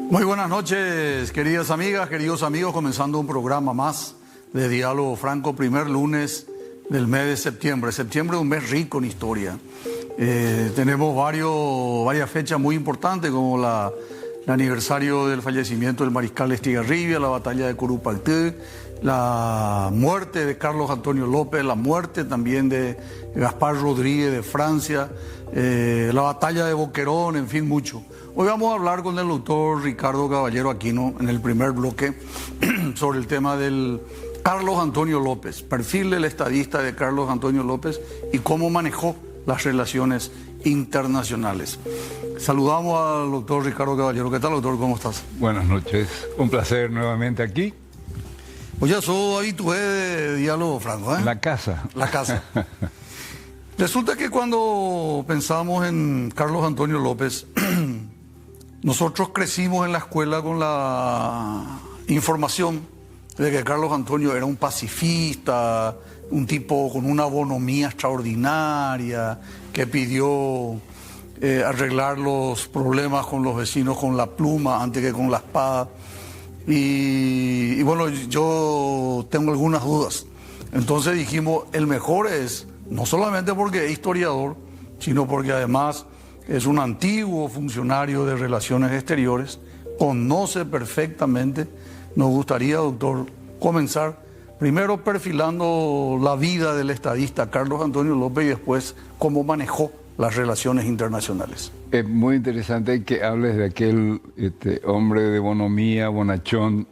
Muy buenas noches, queridas amigas, queridos amigos, comenzando un programa más de Diálogo Franco, primer lunes del mes de septiembre. Septiembre es un mes rico en historia. Tenemos varias fechas muy importantes, como el aniversario del fallecimiento del mariscal Estigarribia, la batalla de Curupaytí, la muerte de Carlos Antonio López, la muerte también de Gaspar Rodríguez de Francia, la batalla de Boquerón, en fin, mucho. Hoy vamos a hablar con el doctor Ricardo Caballero Aquino en el primer bloque sobre el tema del Carlos Antonio López, perfil del estadista de Carlos Antonio López y cómo manejó las relaciones internacionales. Saludamos al doctor Ricardo Caballero. ¿Qué tal, doctor? ¿Cómo estás? Buenas noches. Un placer nuevamente aquí. Pues ya soy habitué de Diálogo Franco, ¿eh? La casa. La casa. Resulta que cuando pensamos en Carlos Antonio López, nosotros crecimos en la escuela con la información de que Carlos Antonio era un pacifista, un tipo con una bonomía extraordinaria, que pidió arreglar los problemas con los vecinos con la pluma antes que con la espada. Y bueno, yo tengo algunas dudas. Entonces dijimos, el mejor es, no solamente porque es historiador, sino porque además es un antiguo funcionario de Relaciones Exteriores, conoce perfectamente. Nos gustaría, doctor, comenzar primero perfilando la vida del estadista Carlos Antonio López y después cómo manejó las relaciones internacionales. Es muy interesante que hables de aquel hombre de bonomía, bonachón.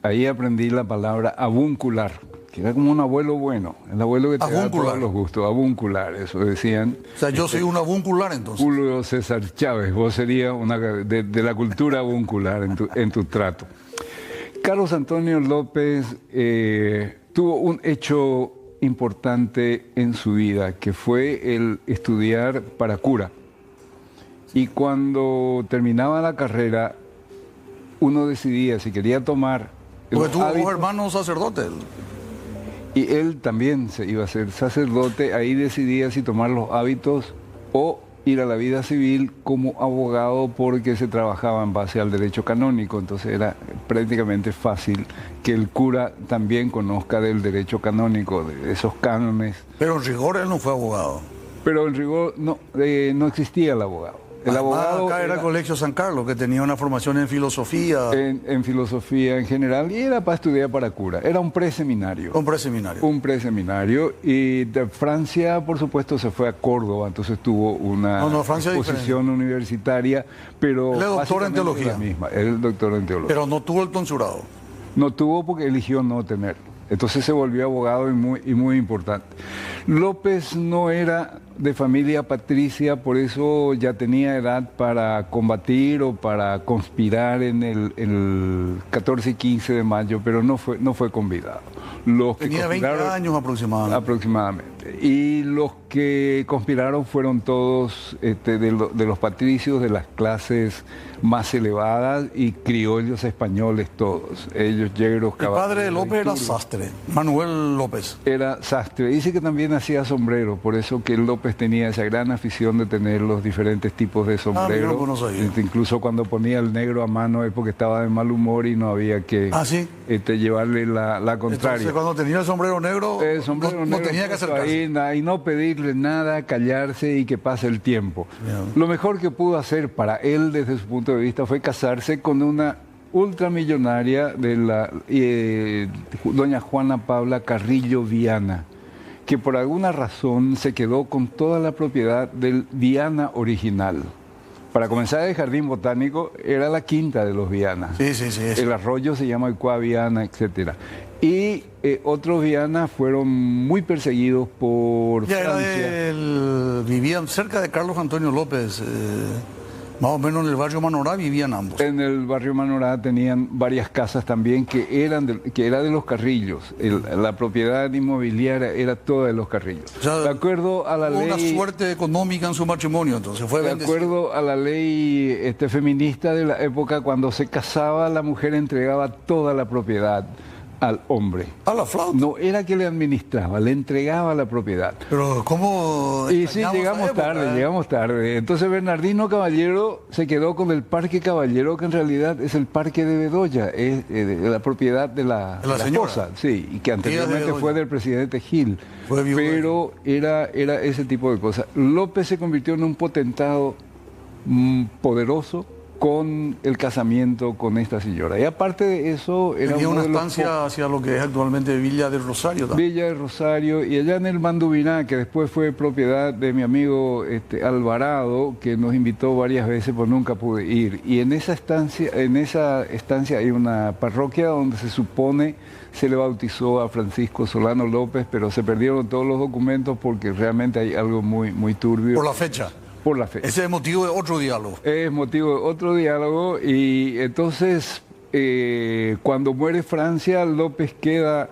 Ahí aprendí la palabra avuncular, que era como un abuelo bueno, el abuelo que te da todos los gustos, avuncular, eso decían. O sea, yo soy un avuncular entonces. Julio César Chávez, vos serías de la cultura avuncular en tu trato. Carlos Antonio López tuvo un hecho importante en su vida, que fue el estudiar para cura. Y cuando terminaba la carrera, uno decidía si quería tomar... Porque tuvo dos hermanos sacerdotes. Y él también se iba a ser sacerdote, ahí decidía si tomar los hábitos o ir a la vida civil como abogado, porque se trabajaba en base al derecho canónico, entonces era prácticamente fácil que el cura también conozca del derecho canónico, de esos cánones. Pero en rigor él no fue abogado. Pero en rigor no existía el abogado. El abogado acá era el Colegio San Carlos, que tenía una formación en filosofía. En filosofía en general, y era para estudiar para cura. Era un preseminario. Un preseminario. Un preseminario. Y de Francia, por supuesto, se fue a Córdoba, entonces tuvo una exposición universitaria, pero él es doctor en teología. La misma. Él es doctor en teología. Pero no tuvo el tonsurado. No tuvo porque eligió no tener. Entonces se volvió abogado y muy importante. López no era de familia patricia, por eso ya tenía edad para combatir o para conspirar en el 14 y 15 de mayo, pero no fue convidado. Tenía 20 años aproximadamente. Y los que conspiraron fueron todos de los patricios, de las clases más elevadas y criollos españoles todos. Ellos, yegros, caballeros. El padre de López era sastre, Manuel López. Era sastre. Dice que también hacía sombrero, por eso que López tenía esa gran afición de tener los diferentes tipos de sombrero. Incluso cuando ponía el negro a mano es porque estaba de mal humor y no había que llevarle la contraria. Entonces cuando tenía el sombrero negro, no tenía que acercarse. Y no pedirle nada, callarse y que pase el tiempo. Lo mejor que pudo hacer para él desde su punto de vista fue casarse con una ultramillonaria de doña Juana Paula Carrillo Viana, que por alguna razón se quedó con toda la propiedad del Viana original. Para comenzar, el jardín botánico era la quinta de los Vianas. Sí. El arroyo se llama Icua Viana, etc. Y otros Vianas fueron muy perseguidos por Francia. Vivían cerca de Carlos Antonio López. Más o menos en el barrio Manorá vivían ambos. En el barrio Manorá tenían varias casas también que era de los Carrillos. La propiedad inmobiliaria era toda de los Carrillos. O sea, de acuerdo a la ley, una suerte económica en su matrimonio, entonces fue de acuerdo a la ley feminista de la época, cuando se casaba la mujer entregaba toda la propiedad al hombre. A la flauta. No era que le administraba, le entregaba la propiedad. Pero ¿cómo? Y sí, llegamos tarde. Entonces Bernardino Caballero se quedó con el Parque Caballero, que en realidad es el Parque de Bedoya, es la propiedad de la esposa, sí, y que anteriormente fue del presidente Gil. Pero era ese tipo de cosas. López se convirtió en un potentado poderoso con el casamiento con esta señora. Y aparte de eso... Tenía una estancia hacia lo que es actualmente Villa del Rosario también. Villa del Rosario, y allá en el Mandubiná, que después fue propiedad de mi amigo Alvarado, que nos invitó varias veces, pues nunca pude ir. Y en esa estancia hay una parroquia donde se supone se le bautizó a Francisco Solano López, pero se perdieron todos los documentos porque realmente hay algo muy, muy turbio. Por la fecha. Por la fecha. Ese es motivo de otro diálogo. Es motivo de otro diálogo, y entonces cuando muere Francia, López queda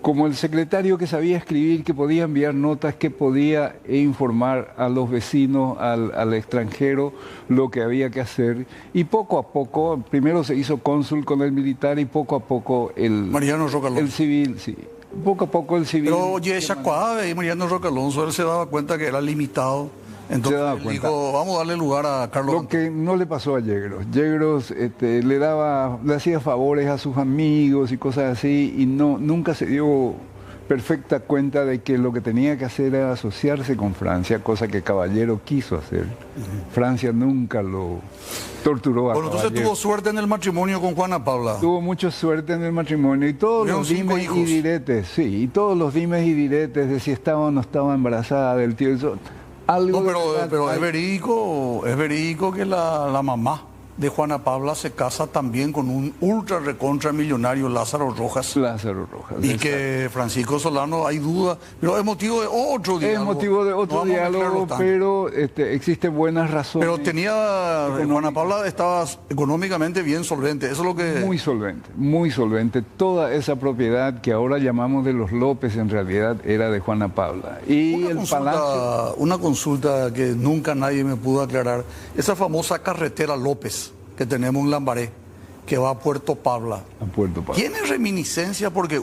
como el secretario que sabía escribir, que podía enviar notas, que podía informar a los vecinos, al extranjero, lo que había que hacer. Y poco a poco, primero se hizo cónsul con el militar y poco a poco Mariano Roca Alonso. El civil, sí. Poco a poco el civil. Pero oye, esa cuadra de Mariano Roca Alonso, él se daba cuenta que era limitado. Entonces él dijo, vamos a darle lugar a Carlos. Lo que no le pasó a Yegros. Yegros le hacía favores a sus amigos y cosas así, y nunca se dio perfecta cuenta de que lo que tenía que hacer era asociarse con Francia, cosa que Caballero quiso hacer. Francia nunca lo torturó a Caballero. Entonces tuvo suerte en el matrimonio con Juana Paula. Tuvo mucha suerte en el matrimonio, y todos los dimes y diretes, sí, y todos los dimes y diretes de si estaba o no estaba embarazada del tío. No, pero es verídico que la mamá de Juana Paula se casa también con un ultra recontra millonario, Lázaro Rojas. Y que Francisco Solano, hay duda, pero es motivo de otro diálogo. Es motivo de otro diálogo, pero existen buenas razones. Pero Juana Paula estaba económicamente bien solvente, eso es lo que... Muy solvente. Toda esa propiedad que ahora llamamos de los López, en realidad era de Juana Paula. Y palacio... Una consulta que nunca nadie me pudo aclarar, esa famosa carretera López que tenemos en Lambaré, que va a Puerto Pabla. ¿Tiene reminiscencia porque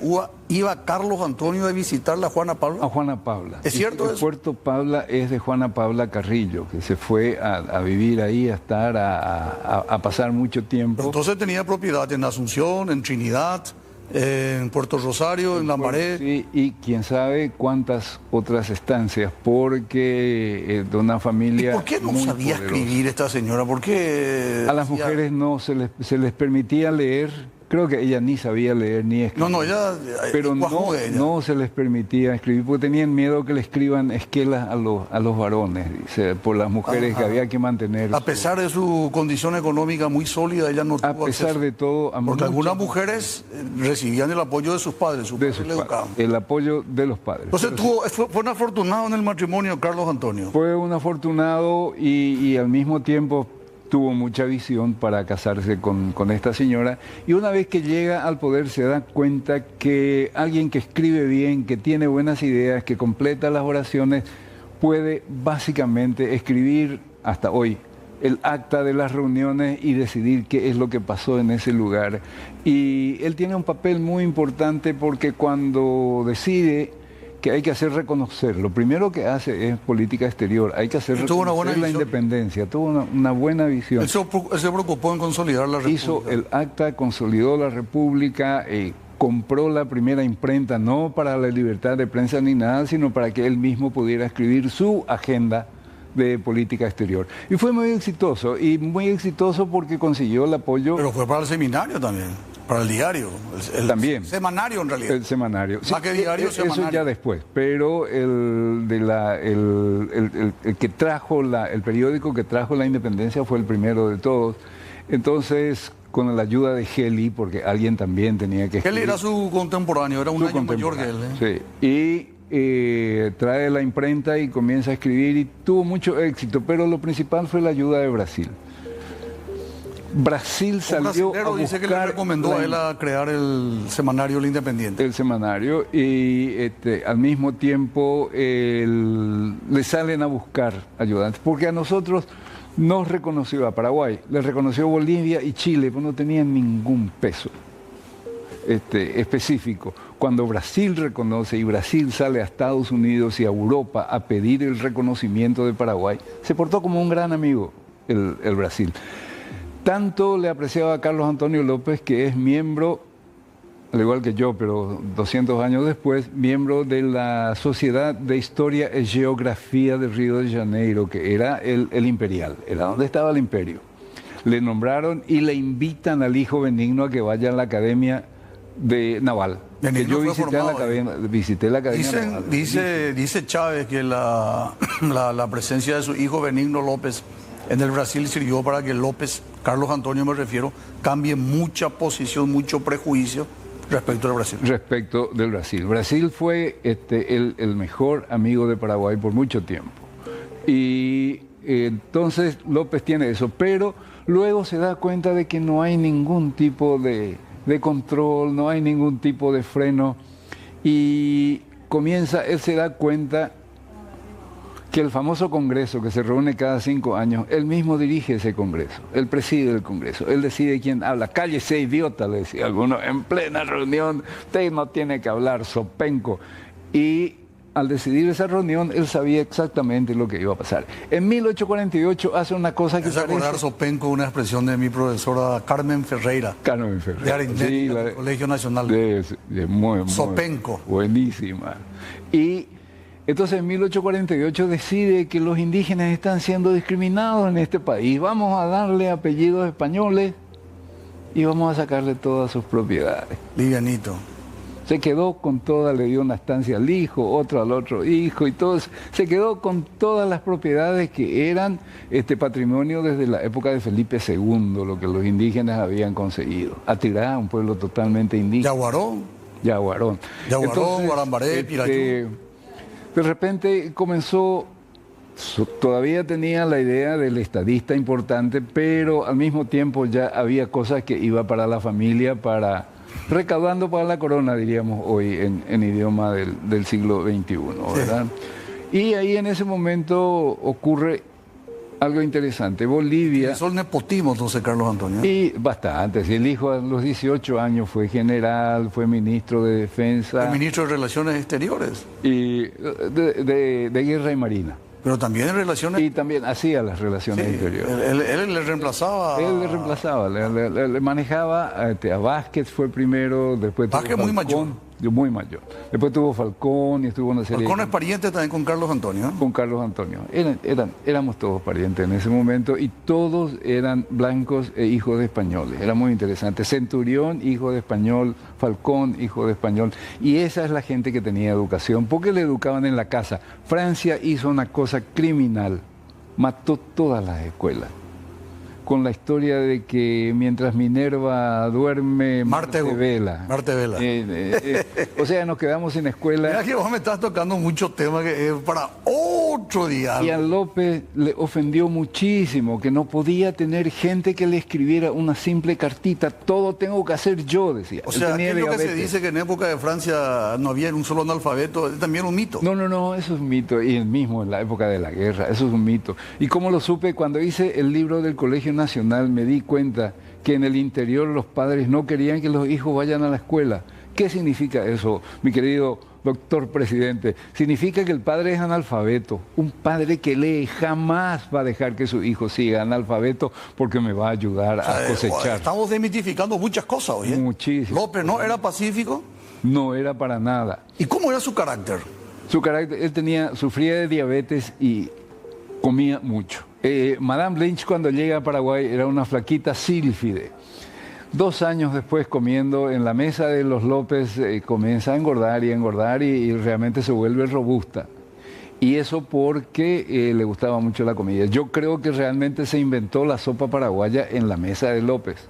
iba Carlos Antonio a visitar a Juana Paula? A Juana Paula. ¿Es cierto eso? Puerto Pabla es de Juana Paula Carrillo, que se fue a vivir ahí, a estar, a pasar mucho tiempo. Pero entonces tenía propiedad en Asunción, en Trinidad, en Puerto Rosario, en Lambaré. Sí, y quién sabe cuántas otras estancias, porque de una familia. ¿Y por qué no sabía escribir esta señora? ¿Por qué? A las mujeres no se les permitía leer. Creo que ella ni sabía leer ni escribir. No, ella... Pero no se les permitía escribir, porque tenían miedo que le escriban esquelas a los varones, dice, por las mujeres que había que mantener. A pesar de su condición económica muy sólida, ella no tuvo acceso. A pesar de todo... Porque algunas mujeres recibían el apoyo de sus padres, sus padres le educaban. El apoyo de los padres. Entonces fue un afortunado en el matrimonio, Carlos Antonio. Fue un afortunado y al mismo tiempo... tuvo mucha visión para casarse con esta señora, y una vez que llega al poder se da cuenta que alguien que escribe bien, que tiene buenas ideas, que completa las oraciones, puede básicamente escribir hasta hoy el acta de las reuniones y decidir qué es lo que pasó en ese lugar. Y él tiene un papel muy importante porque cuando decide que hay que hacer reconocer, lo primero que hace es política exterior, hay que hacer reconocer la independencia, tuvo una buena visión. Él se preocupó en consolidar la República. Hizo el acta, consolidó la República, compró la primera imprenta, no para la libertad de prensa ni nada, sino para que él mismo pudiera escribir su agenda de política exterior. Y fue muy exitoso porque consiguió el apoyo... Pero fue para el seminario también. Para el diario. También. Semanario, en realidad. El semanario. Más que diario, semanario. Eso ya después. Pero el que trajo el periódico que trajo la independencia fue el primero de todos. Entonces, con la ayuda de Geli, porque alguien también tenía que escribir. Geli era su contemporáneo, era un año mayor que él. Sí. Y trae la imprenta y comienza a escribir y tuvo mucho éxito. Pero lo principal fue la ayuda de Brasil. Brasil salió a buscar... dice que le recomendó a él a crear el semanario El Independiente. El semanario, y al mismo tiempo le salen a buscar ayudantes, porque a nosotros nos reconoció a Paraguay, le reconoció Bolivia y Chile, pues no tenían ningún peso. específico. Cuando Brasil reconoce y Brasil sale a Estados Unidos y a Europa a pedir el reconocimiento de Paraguay, se portó como un gran amigo el Brasil. Tanto le apreciaba a Carlos Antonio López, que es miembro, al igual que yo, pero 200 años después, miembro de la Sociedad de Historia y Geografía de Río de Janeiro, que era el imperial, era donde estaba el imperio. Le nombraron y le invitan al hijo Benigno a que vaya a la Academia de Naval. Que yo visité la Academia Naval. Dice Chávez que la presencia de su hijo Benigno López en el Brasil sirvió para que López, Carlos Antonio me refiero, cambie mucha posición, mucho prejuicio respecto del Brasil. Respecto del Brasil. Brasil fue el mejor amigo de Paraguay por mucho tiempo. Y entonces López tiene eso, pero luego se da cuenta de que no hay ningún tipo de control, no hay ningún tipo de freno, y él se da cuenta que el famoso Congreso, que se reúne cada 5 años, él mismo dirige ese Congreso, él preside el Congreso, él decide quién habla. Cállese, idiota, le decía alguno, en plena reunión, usted no tiene que hablar, sopenco. Y al decidir esa reunión, él sabía exactamente lo que iba a pasar. En 1848 hace una cosa que parece... acordar sopenco, una expresión de mi profesora Carmen Ferreira. Carmen Ferreira. De Aritmética, del Colegio Nacional. Muy sopenco. Buenísima. Y entonces en 1848 decide que los indígenas están siendo discriminados en este país. Vamos a darle apellidos españoles y vamos a sacarle todas sus propiedades. Livianito. Se quedó con toda, le dio una estancia al hijo, otro al otro hijo, y todo, se quedó con todas las propiedades que eran patrimonio desde la época de Felipe II, lo que los indígenas habían conseguido. Atirá, un pueblo totalmente indígena. Yaguarón, Guarambaré, Pirayú. De repente comenzó, todavía tenía la idea del estadista importante, pero al mismo tiempo ya había cosas que iba para la familia, recaudando para la corona, diríamos hoy, en idioma del siglo XXI, ¿verdad? Sí. Y ahí en ese momento ocurre algo interesante. Bolivia... Son nepotismo, entonces, Carlos Antonio. Y bastante. Si el hijo a los 18 años fue general, fue ministro de Defensa... Fue ministro de Relaciones Exteriores. Y de Guerra y Marina. Pero también en relaciones... Y también hacía las relaciones exteriores. Él le reemplazaba... Él le reemplazaba, le manejaba a Vázquez, fue primero, después tuvo Vázquez muy mayor. Después tuvo Falcón y estuvo una serie... Falcón es pariente también con Carlos Antonio. Con Carlos Antonio. Éramos todos parientes en ese momento y todos eran blancos e hijos de españoles. Era muy interesante. Centurión, hijo de español. Falcón, hijo de español. Y esa es la gente que tenía educación, porque le educaban en la casa. Francia hizo una cosa criminal. Mató todas las escuelas. Con la historia de que mientras Minerva duerme, Marte vela. O sea, nos quedamos sin escuela. Mira que vos me estás tocando muchos temas que es para otro día. Y a López le ofendió muchísimo que no podía tener gente que le escribiera una simple cartita. Todo tengo que hacer yo, decía. O sea, ¿qué es lo que se dice que en época de Francia no había un solo analfabeto? Es también un mito. No, eso es un mito. Y el mismo en la época de la guerra, eso es un mito. ¿Y cómo lo supe? Cuando hice el libro del Colegio Nacional me di cuenta que en el interior los padres no querían que los hijos vayan a la escuela. ¿Qué significa eso, mi querido doctor presidente? Significa que el padre es analfabeto. Un padre que lee jamás va a dejar que su hijo siga analfabeto porque me va a ayudar a cosechar. Estamos desmitificando muchas cosas hoy. Muchísimo. ¿López no era pacífico? No era para nada. ¿Y cómo era su carácter? Su carácter, él sufría de diabetes y comía mucho. Madame Lynch cuando llega a Paraguay era una flaquita sílfide. 2 años después comiendo en la mesa de los López comienza a engordar y realmente se vuelve robusta. Y eso porque le gustaba mucho la comida. Yo creo que realmente se inventó la sopa paraguaya en la mesa de López.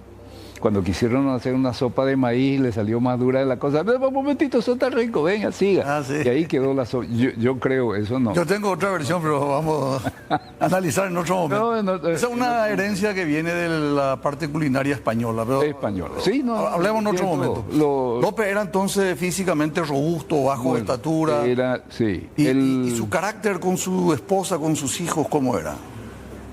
Cuando quisieron hacer una sopa de maíz, le salió más dura de la cosa. Un momentito, eso está rico, venga, siga. Sí. Y ahí quedó la sopa. Yo creo, eso no. Yo tengo otra versión, pero vamos a analizar en otro momento. Esa es una herencia que viene de la parte culinaria española. Pero, española, sí, no. Hablemos en otro momento. López era entonces físicamente robusto, bajo de estatura. Sí. ¿Y su carácter con su esposa, con sus hijos, cómo era?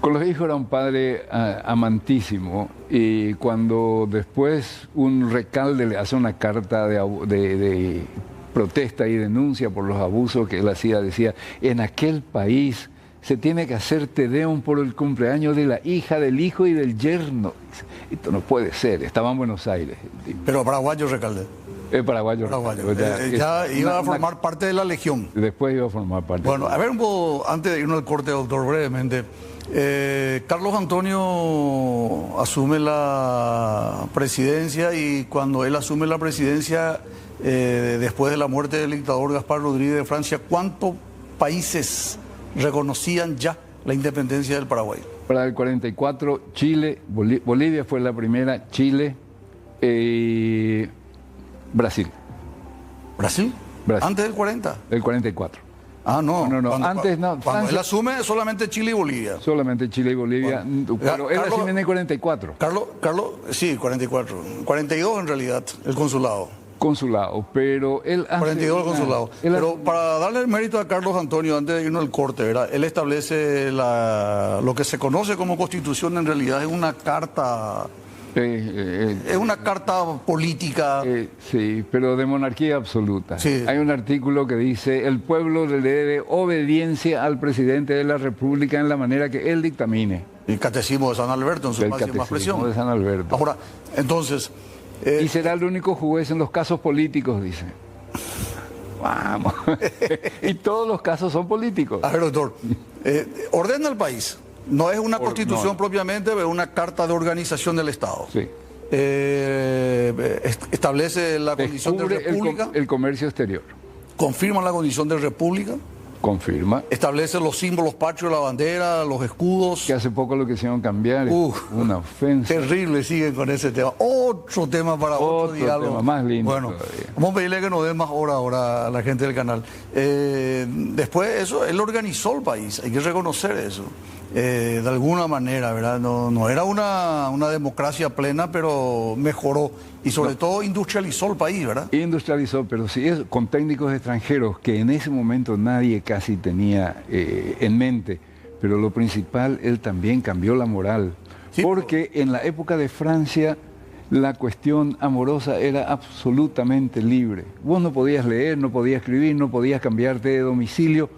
Con los hijos era un padre amantísimo, y cuando después un recalde le hace una carta de protesta y denuncia por los abusos que él hacía, decía: en aquel país se tiene que hacer Te Deum por el cumpleaños de la hija, del hijo y del yerno. Esto no puede ser, estaba en Buenos Aires. Pero paraguayo recalde. Es paraguayo. Ya iba a formar parte de la Legión. Después iba a formar parte. Bueno, a ver un poco, antes de irnos al corte, doctor, brevemente. Carlos Antonio asume la presidencia, y cuando él asume la presidencia, después de la muerte del dictador Gaspar Rodríguez de Francia, ¿cuántos países reconocían ya la independencia del Paraguay? Para el 44, Chile, Bolivia fue la primera, Chile, Brasil. ¿Brasil? Brasil. ¿Antes del 40? El 44. Ah, no. Antes no. Cuando él asume, solamente Chile y Bolivia. Solamente Chile y Bolivia. Bueno, pero él asume en el 44. Carlos, sí, 44. 42 en realidad, el consulado. Consulado, pero él hace 42 el consulado. Pero para darle el mérito a Carlos Antonio, antes de irnos al corte, ¿verdad? Él establece lo que se conoce como Constitución, en realidad es una carta. Es una carta política. Sí, pero de monarquía absoluta. Sí. Hay un artículo que dice: el pueblo le debe obediencia al presidente de la República en la manera que él dictamine. El Catecismo de San Alberto en su máxima expresión. De San Alberto. Ahora, entonces... y será el único juez en los casos políticos, dice. Vamos. Y todos los casos son políticos. A ver, doctor, ordena el país. No es una constitución propiamente, pero una carta de organización del Estado. Sí. Establece la condición de república. El comercio exterior. Confirma la condición de república. Confirma. Establece los símbolos patrios, la bandera, los escudos. Que hace poco lo quisieron cambiar. Una ofensa. Terrible, siguen con ese tema. Otro tema para otro diálogo. Tema más lindo. Bueno, todavía. Vamos a pedirle que nos dé más hora ahora a la gente del canal. Después de eso, él organizó el país. Hay que reconocer eso. De alguna manera, ¿verdad? No era una democracia plena, pero mejoró. Y sobre todo industrializó el país, ¿verdad? Industrializó, pero sí es con técnicos extranjeros que en ese momento nadie casi tenía en mente. Pero lo principal, él también cambió la moral. Sí, porque en la época de Francia la cuestión amorosa era absolutamente libre. Vos no podías leer, no podías escribir, no podías cambiarte de domicilio,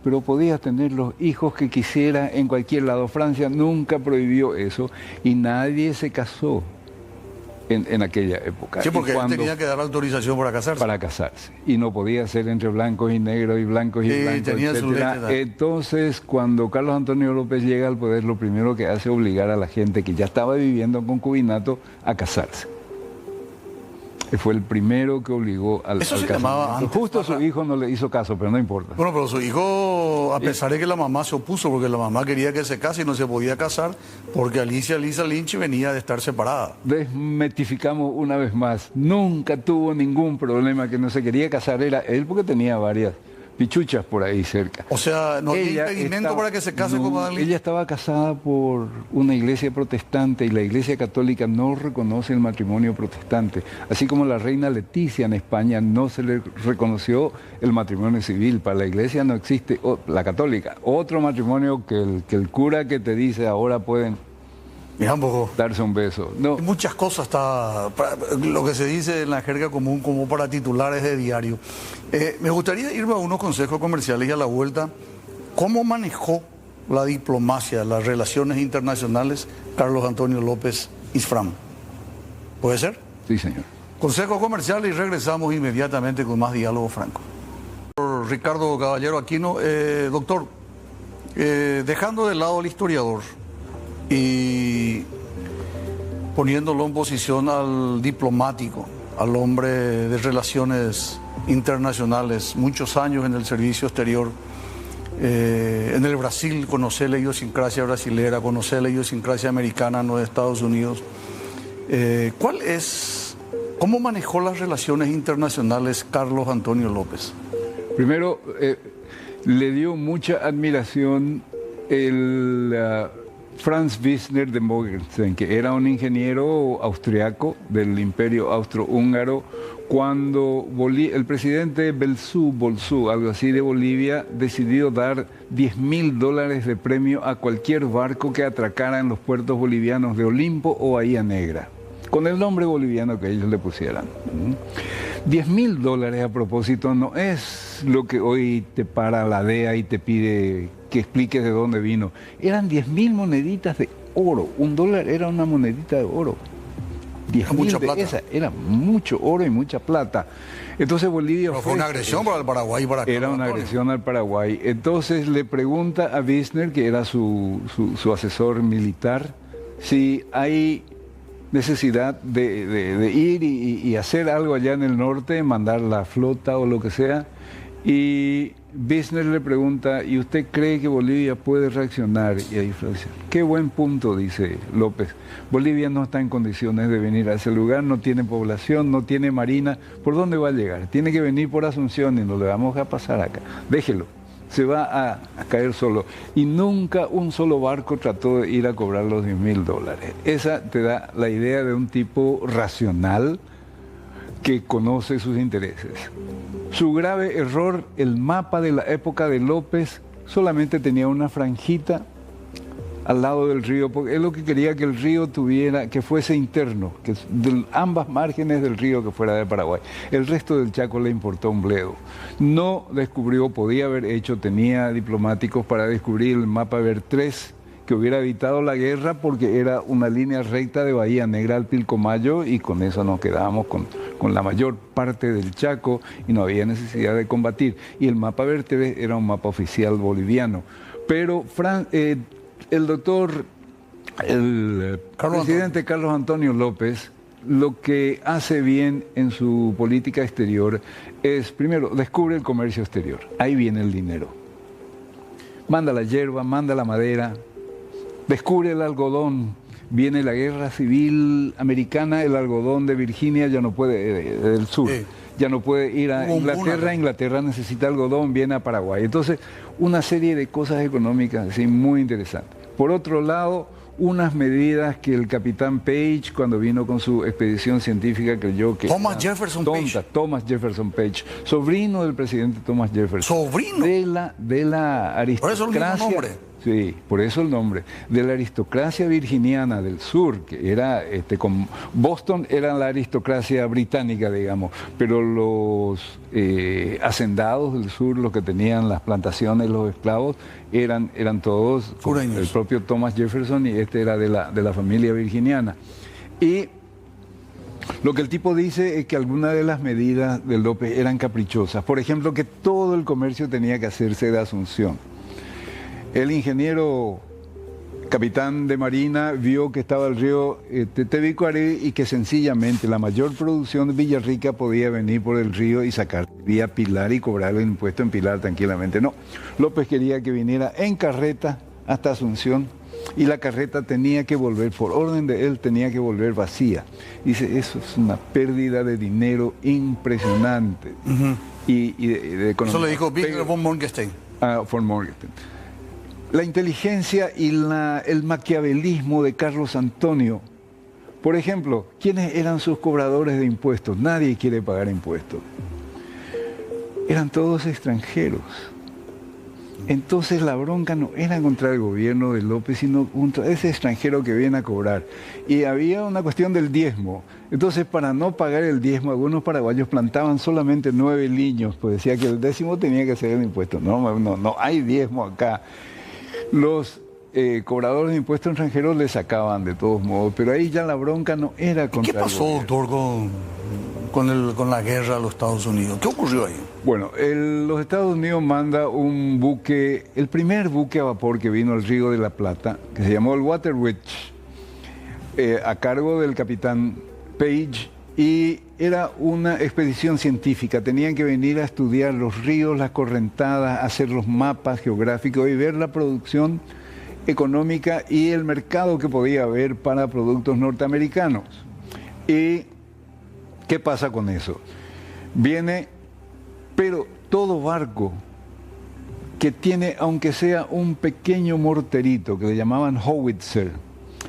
pero podías tener los hijos que quisiera en cualquier lado. Francia nunca prohibió eso y nadie se casó en aquella época. Sí, porque él tenía que dar autorización para casarse. Para casarse. Y no podía ser entre blancos y negros y blancos y blancos, tenía su leche. Entonces, cuando Carlos Antonio López llega al poder, lo primero que hace es obligar a la gente que ya estaba viviendo en concubinato a casarse. Fue el primero que obligó al Eso se casamiento. llamaba antes. Justo a su hijo no le hizo caso, pero no importa. Bueno, pero su hijo, a pesar de que la mamá se opuso, porque la mamá quería que se case y no se podía casar, porque Alicia Lisa Lynch venía de estar separada. Desmetificamos una vez más. Nunca tuvo ningún problema que no se quería casar. Era él porque tenía varias pichuchas por ahí cerca. O sea, no había impedimento para que se case con Madalena. Ella estaba casada por una iglesia protestante y la iglesia católica no reconoce el matrimonio protestante. Así como la reina Leticia en España no se le reconoció el matrimonio civil. Para la iglesia no existe, la católica, otro matrimonio que el cura que te dice ahora pueden darse un beso. No. Muchas cosas está, lo que se dice en la jerga común como para titulares de diario. Me gustaría irme a unos consejos comerciales y a la vuelta. ¿Cómo manejó la diplomacia, las relaciones internacionales Carlos Antonio López Isfrán? ¿Puede ser? Sí, señor. Consejos comerciales y regresamos inmediatamente con más diálogo franco. Ricardo Caballero Aquino, doctor, dejando de lado al historiador y poniéndolo en posición al diplomático, al hombre de relaciones internacionales, muchos años en el servicio exterior, en el Brasil, conocer la idiosincrasia brasilera, conocer la idiosincrasia americana en los Estados Unidos. ¿Cómo manejó las relaciones internacionales Carlos Antonio López? Primero, le dio mucha admiración Franz Wisner de Mogensen, que era un ingeniero austriaco del Imperio Austrohúngaro, cuando el presidente Bolsú, algo así, de Bolivia, decidió dar $10.000 de premio a cualquier barco que atracara en los puertos bolivianos de Olimpo o Bahía Negra, con el nombre boliviano que ellos le pusieran. $10.000 a propósito no es lo que hoy te para la DEA y te pide que expliques de dónde vino. Eran 10.000 moneditas de oro. $1 era una monedita de oro. 10.000 de esa, era mucho oro y mucha plata. Entonces Bolivia fue una agresión para el Paraguay. Era una agresión al Paraguay. Entonces le pregunta a Birchner, que era su asesor militar, si hay necesidad de ir y hacer algo allá en el norte, mandar la flota o lo que sea. Y Birchner le pregunta, ¿y usted cree que Bolivia puede reaccionar? Y ahí Francia, qué buen punto, dice López. Bolivia no está en condiciones de venir a ese lugar, no tiene población, no tiene marina. ¿Por dónde va a llegar? Tiene que venir por Asunción y no le vamos a pasar acá. Déjelo, se va a caer solo. Y nunca un solo barco trató de ir a cobrar los $10.000. Esa te da la idea de un tipo racional que conoce sus intereses. Su grave error, el mapa de la época de López solamente tenía una franjita al lado del río, porque él lo que quería que el río tuviera, que fuese interno, que de ambas márgenes del río que fuera de Paraguay. El resto del Chaco le importó un bledo. No descubrió, podía haber hecho, tenía diplomáticos para descubrir el mapa Ver 3, que hubiera evitado la guerra porque era una línea recta de Bahía Negra al Pilcomayo y con eso nos quedábamos con la mayor parte del Chaco y no había necesidad de combatir. Y el mapa Ver 3 era un mapa oficial boliviano. Pero el presidente Carlos Antonio López lo que hace bien en su política exterior es, primero, descubre el comercio exterior. Ahí viene el dinero. Manda la hierba, manda la madera, descubre el algodón. Viene la guerra civil americana, el algodón de Virginia ya no puede, del sur, ya no puede ir a Inglaterra. Inglaterra necesita algodón, viene a Paraguay. Entonces, una serie de cosas económicas así muy interesantes. Por otro lado, unas medidas que el capitán Page, cuando vino con su expedición científica, creyó que... Thomas Jefferson Page, sobrino del presidente Thomas Jefferson. ¿Sobrino? De la aristocracia. Por eso el mismo nombre. Sí, por eso el nombre. De la aristocracia virginiana del sur, que era, con Boston era la aristocracia británica, digamos, pero los hacendados del sur, los que tenían las plantaciones, los esclavos, eran todos sureños. El propio Thomas Jefferson y era de la familia virginiana. Y lo que el tipo dice es que algunas de las medidas de López eran caprichosas. Por ejemplo, que todo el comercio tenía que hacerse de Asunción. El ingeniero capitán de marina vio que estaba el río Tetevicuari y que sencillamente la mayor producción de Villarrica podía venir por el río y sacar vía Pilar y cobrar el impuesto en Pilar tranquilamente. No, López quería que viniera en carreta hasta Asunción y la carreta tenía que volver, por orden de él, tenía que volver vacía. Dice, eso es una pérdida de dinero impresionante. Y de economía. Eso le dijo Wigner von Morgenstern. Von Morgenstern. La inteligencia y el maquiavelismo de Carlos Antonio. Por ejemplo, ¿quiénes eran sus cobradores de impuestos? Nadie quiere pagar impuestos. Eran todos extranjeros. Entonces la bronca no era contra el gobierno de López, sino contra ese extranjero que viene a cobrar. Y había una cuestión del diezmo. Entonces, para no pagar el diezmo, algunos paraguayos plantaban solamente 9 liños, pues decía que el 10º tenía que ser el impuesto. No hay diezmo acá. Los cobradores de impuestos extranjeros le sacaban de todos modos, pero ahí ya la bronca no era contra ¿Qué pasó, doctor, con la guerra a los Estados Unidos? ¿Qué ocurrió ahí? Bueno, los Estados Unidos manda un buque, el primer buque a vapor que vino al Río de la Plata, que se llamó el Water Witch, a cargo del capitán Page, y era una expedición científica. Tenían que venir a estudiar los ríos, las correntadas, hacer los mapas geográficos y ver la producción económica y el mercado que podía haber para productos norteamericanos. ¿Y qué pasa con eso? Viene, pero todo barco que tiene, aunque sea un pequeño morterito, que le llamaban howitzer,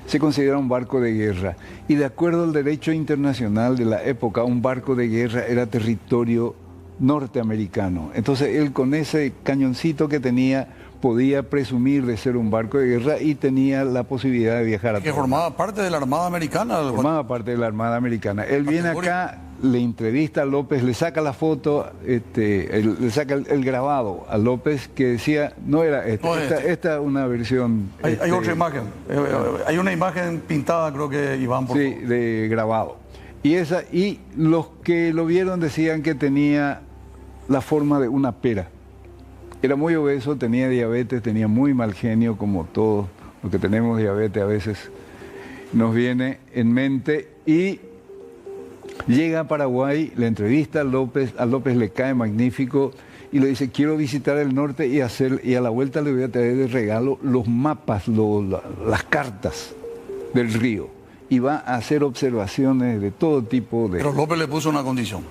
se considera un barco de guerra. Y de acuerdo al derecho internacional de la época, un barco de guerra era territorio norteamericano. Entonces él con ese cañoncito que tenía podía presumir de ser un barco de guerra y tenía la posibilidad de viajar a Que formaba parte de la Armada Americana. Formaba parte de la Armada Americana. Él viene acá, le entrevista a López, le saca la foto, le saca el grabado a López que decía, no era esta es una versión... Hay otra imagen, hay una imagen pintada, creo que Iván, por sí, favor. de grabado. Y los que lo vieron decían que tenía la forma de una pera. Era muy obeso, tenía diabetes, tenía muy mal genio, como todos los que tenemos diabetes a veces nos viene en mente. Y llega a Paraguay, le entrevista a López le cae magnífico y le dice, quiero visitar el norte y a la vuelta le voy a traer de regalo los mapas, las cartas del río. Y va a hacer observaciones de todo tipo de... Pero López le puso una condición.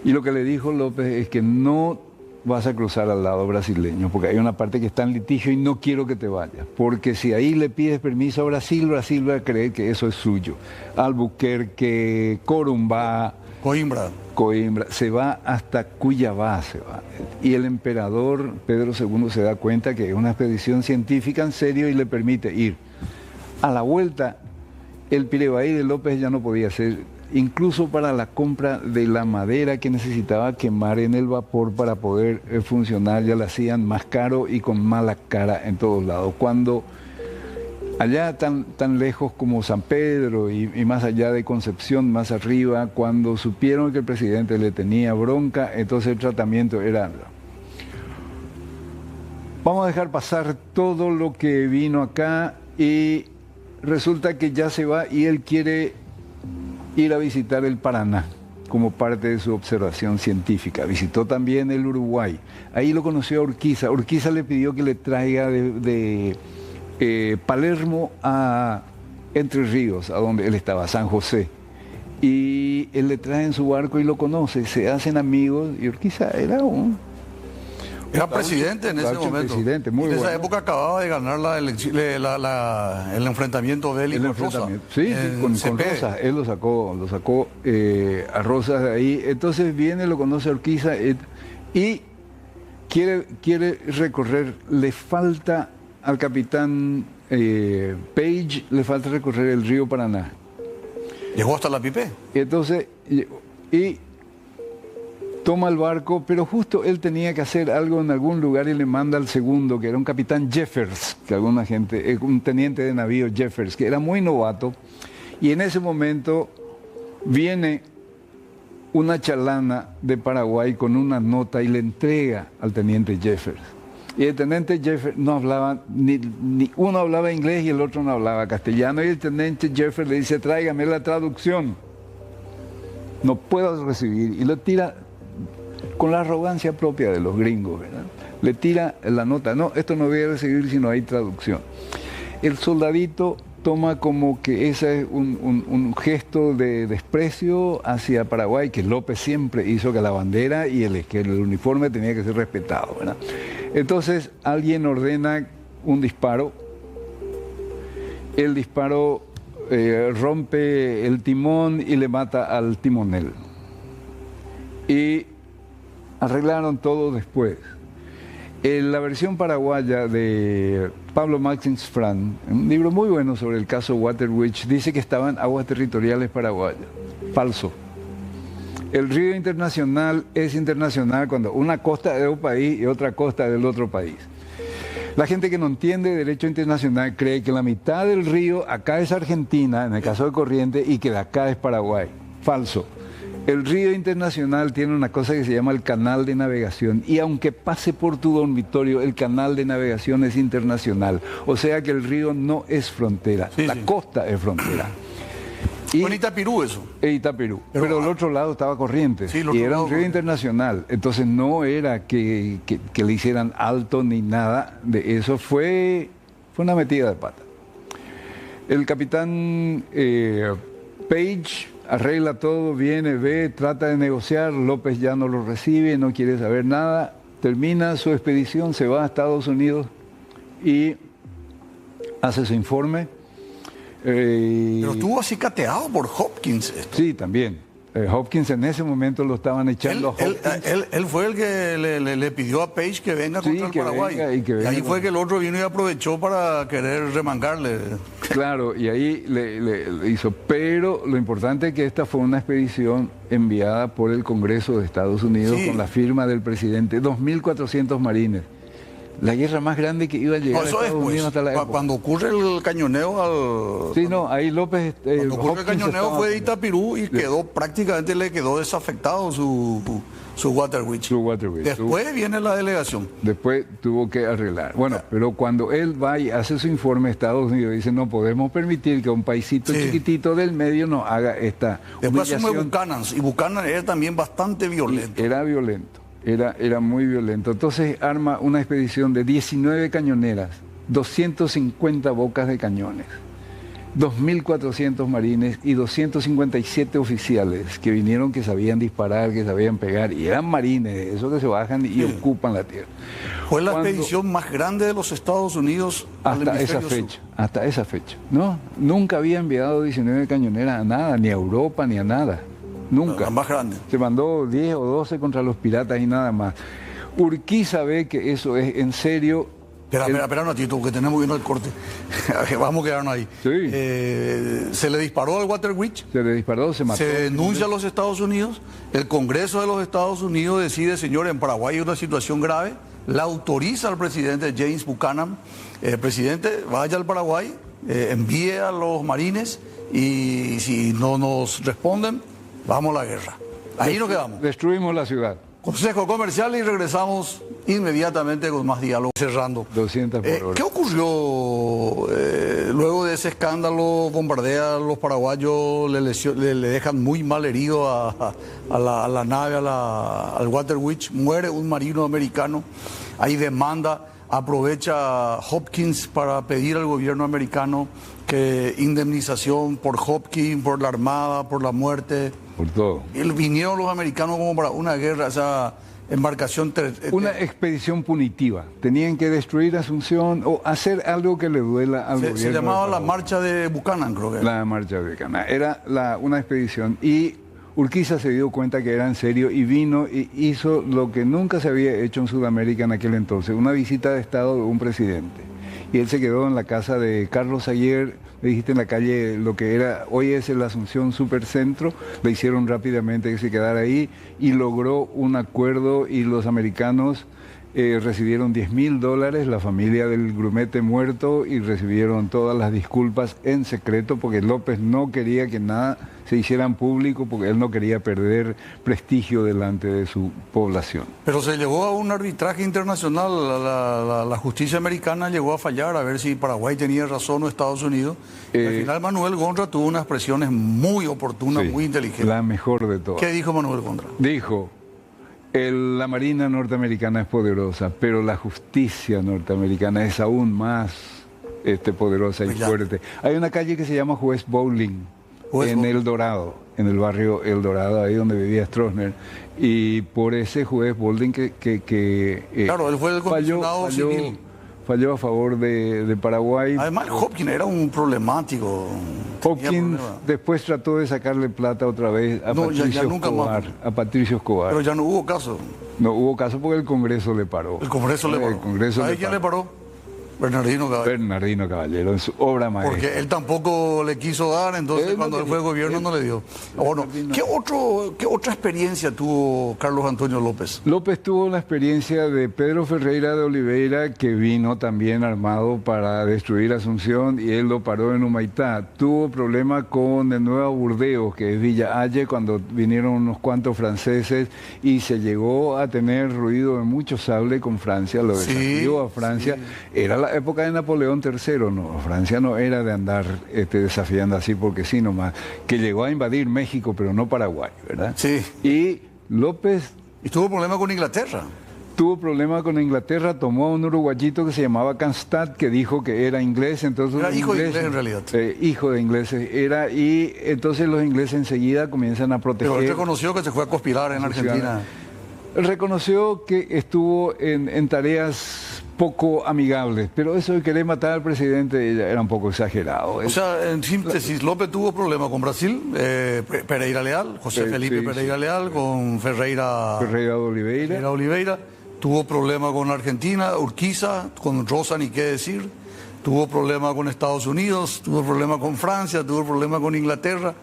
Y lo que le dijo López es que no vas a cruzar al lado brasileño, porque hay una parte que está en litigio y no quiero que te vayas, porque si ahí le pides permiso a Brasil, Brasil va a creer que eso es suyo. Albuquerque, Corumbá, Coimbra, se va hasta Cuyabá, se va. Y el emperador Pedro II se da cuenta que es una expedición científica en serio y le permite ir. A la vuelta, el Pirebaí de López ya no podía ser, incluso para la compra de la madera que necesitaba quemar en el vapor para poder funcionar, ya la hacían más caro y con mala cara en todos lados. Cuando allá tan lejos como San Pedro y más allá de Concepción, más arriba, cuando supieron que el presidente le tenía bronca, entonces el tratamiento era... Vamos a dejar pasar todo lo que vino acá y resulta que ya se va y él quiere ir a visitar el Paraná como parte de su observación científica. Visitó también el Uruguay. Ahí lo conoció a Urquiza. Urquiza le pidió que le traiga de Palermo a Entre Ríos, a donde él estaba, San José. Y él le trae en su barco y lo conoce, se hacen amigos y Urquiza era Era presidente en ese momento. Presidente, muy en esa bueno. época acababa de ganar el enfrentamiento bélico con Rosas. Sí, con Rosas. Él lo sacó a Rosas de ahí. Entonces viene, lo conoce a Urquiza y quiere recorrer. Le falta al capitán Page, le falta recorrer el río Paraná. Llegó hasta la Pipé. Entonces, toma el barco, pero justo él tenía que hacer algo en algún lugar y le manda al segundo, que era un capitán Jeffers, que alguna gente, un teniente de navío Jeffers, que era muy novato, y en ese momento viene una chalana de Paraguay con una nota y le entrega al teniente Jeffers. Y el teniente Jeffers no hablaba, ni uno hablaba inglés y el otro no hablaba castellano, y el teniente Jeffers le dice, tráigame la traducción, no puedo recibir, y lo tira con la arrogancia propia de los gringos, ¿verdad? Le tira la nota, no, esto no voy a recibir si no hay traducción. El soldadito toma como que ese es un gesto de desprecio hacia Paraguay, que López siempre hizo, que la bandera y que el uniforme tenía que ser respetado, ¿verdad? Entonces alguien ordena un disparo, el disparo rompe el timón y le mata al timonel. Y arreglaron todo después. La versión paraguaya de Pablo Máximo Fran, un libro muy bueno sobre el caso Waterwitch, dice que estaban aguas territoriales paraguayas. Falso. El río internacional es internacional cuando una costa es de un país y otra costa es del otro país. La gente que no entiende derecho internacional cree que la mitad del río acá es Argentina, en el caso de Corrientes, y que de acá es Paraguay. Falso. El río internacional tiene una cosa que se llama el canal de navegación y aunque pase por tu dormitorio, el canal de navegación es internacional. O sea que el río no es frontera, la costa es frontera. Fue en Itapirú eso. En Itapirú. Pero al otro lado estaba Corrientes y era un río internacional. Entonces no era que le hicieran alto ni nada de eso. Fue una metida de pata. El capitán Page arregla todo, viene, ve, trata de negociar, López ya no lo recibe, no quiere saber nada, termina su expedición, se va a Estados Unidos y hace su informe. Pero estuvo así cateado por Hopkins. Esto. Sí, también. Hopkins en ese momento lo estaban echando a Hopkins. Él fue el que le pidió a Page que venga contra el Paraguay. Y ahí fue que el otro vino y aprovechó para querer remangarle. Claro, y ahí le hizo. Pero lo importante es que esta fue una expedición enviada por el Congreso de Estados Unidos con la firma del presidente. 2.400 marines. La guerra más grande que iba a llegar a Estados Unidos hasta la época. Cuando ocurre el cañoneo al... Sí, no, ahí López... cuando ocurre el cañoneo fue de Itapirú y prácticamente le quedó desafectado su Water Witch. Después viene la delegación. Después tuvo que arreglar. Bueno, pero cuando él va y hace su informe a Estados Unidos, dice, no podemos permitir que un paisito chiquitito del medio nos haga esta Después asume Buchanan, y Buchanan era también bastante violento. Era violento. Era muy violento. Entonces arma una expedición de 19 cañoneras, 250 bocas de cañones, 2.400 marines y 257 oficiales que vinieron, que sabían disparar, que sabían pegar, y eran marines, esos que se bajan y ocupan la tierra. Fue la expedición más grande de los Estados Unidos hasta esa fecha. Hasta esa fecha. No, nunca había enviado 19 cañoneras a nada, ni a Europa, ni a nada. Nunca. La más grande. Se mandó 10 o 12 contra los piratas y nada más. Urquiza ve que eso es en serio. Espera un ratito, que tenemos que irnos al corte. Vamos a quedarnos ahí. Sí. Se le disparó al Water Witch. Se le disparó, se mató. Se denuncia a los Estados Unidos. El Congreso de los Estados Unidos decide, señor, en Paraguay hay una situación grave. La autoriza al presidente James Buchanan. Presidente, vaya al Paraguay, envíe a los marines y si no nos responden, vamos a la guerra. Ahí nos quedamos. Destruimos la ciudad. Consejo comercial y regresamos inmediatamente con más diálogo. Cerrando. 200 por hora. ¿Qué ocurrió luego de ese escándalo? Bombardea a los paraguayos, le dejan muy mal herido a la nave, al Water Witch. Muere un marino americano. Hay demanda. Aprovecha Hopkins para pedir al gobierno americano que indemnización por Hopkins, por la armada, por la muerte. Por todo. Vinieron los americanos como para una guerra, esa embarcación. Una expedición punitiva. Tenían que destruir Asunción o hacer algo que le duela al gobierno. Se llamaba la marcha de Buchanan, creo que. La marcha de Buchanan. Era una expedición y Urquiza se dio cuenta que era en serio y vino y hizo lo que nunca se había hecho en Sudamérica en aquel entonces, una visita de Estado de un presidente. Y él se quedó en la casa de Carlos Ayer, le dijiste en la calle lo que era, hoy es el Asunción Supercentro, le hicieron rápidamente que se quedara ahí y logró un acuerdo y los americanos recibieron $10.000, la familia del grumete muerto, y recibieron todas las disculpas en secreto porque López no quería que nada se hicieran público porque él no quería perder prestigio delante de su población. Pero se llegó a un arbitraje internacional, la justicia americana llegó a fallar a ver si Paraguay tenía razón o Estados Unidos. Al final Manuel Gondra tuvo unas expresiones muy oportunas, muy inteligentes. La mejor de todas. ¿Qué dijo Manuel Gondra? Dijo: la Marina norteamericana es poderosa, pero la justicia norteamericana es aún más poderosa y fuerte. Hay una calle que se llama Juez Bowling, El Dorado, en el barrio El Dorado, ahí donde vivía Stroessner, y por ese juez Bowling claro, él fue el comisionado civil. Falló a favor de Paraguay. Además, Hopkins era un problemático. Hopkins después trató de sacarle plata otra vez a Patricio Escobar. Pero ya no hubo caso. No hubo caso porque el Congreso le paró. El Congreso le paró. ¿Sabe quién le paró? Bernardino Caballero. Bernardino Caballero, en su obra maestra. Porque él tampoco le quiso dar, entonces cuando él fue gobierno no le dio. Bueno, ¿qué otra experiencia tuvo Carlos Antonio López? López tuvo la experiencia de Pedro Ferreira de Oliveira, que vino también armado para destruir Asunción y él lo paró en Humaitá. Tuvo problemas con el Nueva Burdeos, que es Villa Haye, cuando vinieron unos cuantos franceses y se llegó a tener ruido de mucho sable con Francia, lo desafió a Francia. Era la época de Napoleón III, no, Francia no era de andar desafiando así porque sí nomás, que llegó a invadir México, pero no Paraguay, ¿verdad? Sí. Y López... ¿Y tuvo problemas con Inglaterra? Tuvo problemas con Inglaterra, tomó a un uruguayito que se llamaba Canstad, que dijo que era inglés, entonces... Era hijo de inglés en realidad. Hijo de ingleses era, y entonces los ingleses enseguida comienzan a proteger... Pero él reconoció que se fue a conspirar en Argentina. Él reconoció que estuvo en tareas poco amigables, pero eso de querer matar al presidente era un poco exagerado. O sea, en síntesis, López tuvo problemas con Brasil, Pereira Leal, José Felipe Pereira Leal, con Ferreira de Oliveira, tuvo problemas con Argentina, Urquiza, con Rosa, ni qué decir, tuvo problemas con Estados Unidos, tuvo problemas con Francia, tuvo problemas con Inglaterra.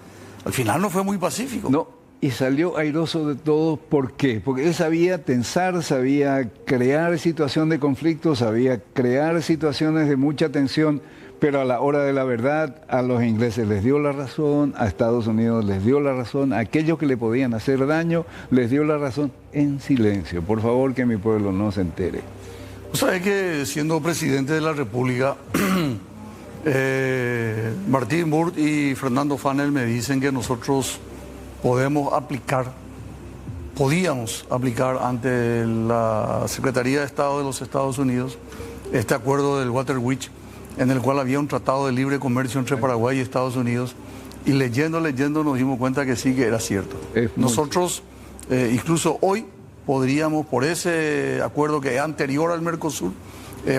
Al final no fue muy pacífico. No, y salió airoso de todo. ¿Por qué? Porque él sabía tensar, sabía crear situación de conflicto, sabía crear situaciones de mucha tensión, pero a la hora de la verdad a los ingleses les dio la razón, a Estados Unidos les dio la razón, a aquellos que le podían hacer daño les dio la razón en silencio. Por favor, que mi pueblo no se entere. ¿Sabes que siendo presidente de la República, Martín Burt y Fernando Fanel me dicen que nosotros podíamos aplicar ante la Secretaría de Estado de los Estados Unidos este acuerdo del Waterwitch, en el cual había un tratado de libre comercio entre Paraguay y Estados Unidos, y leyendo nos dimos cuenta que sí, que era cierto. Nosotros, incluso hoy, podríamos, por ese acuerdo que es anterior al Mercosur,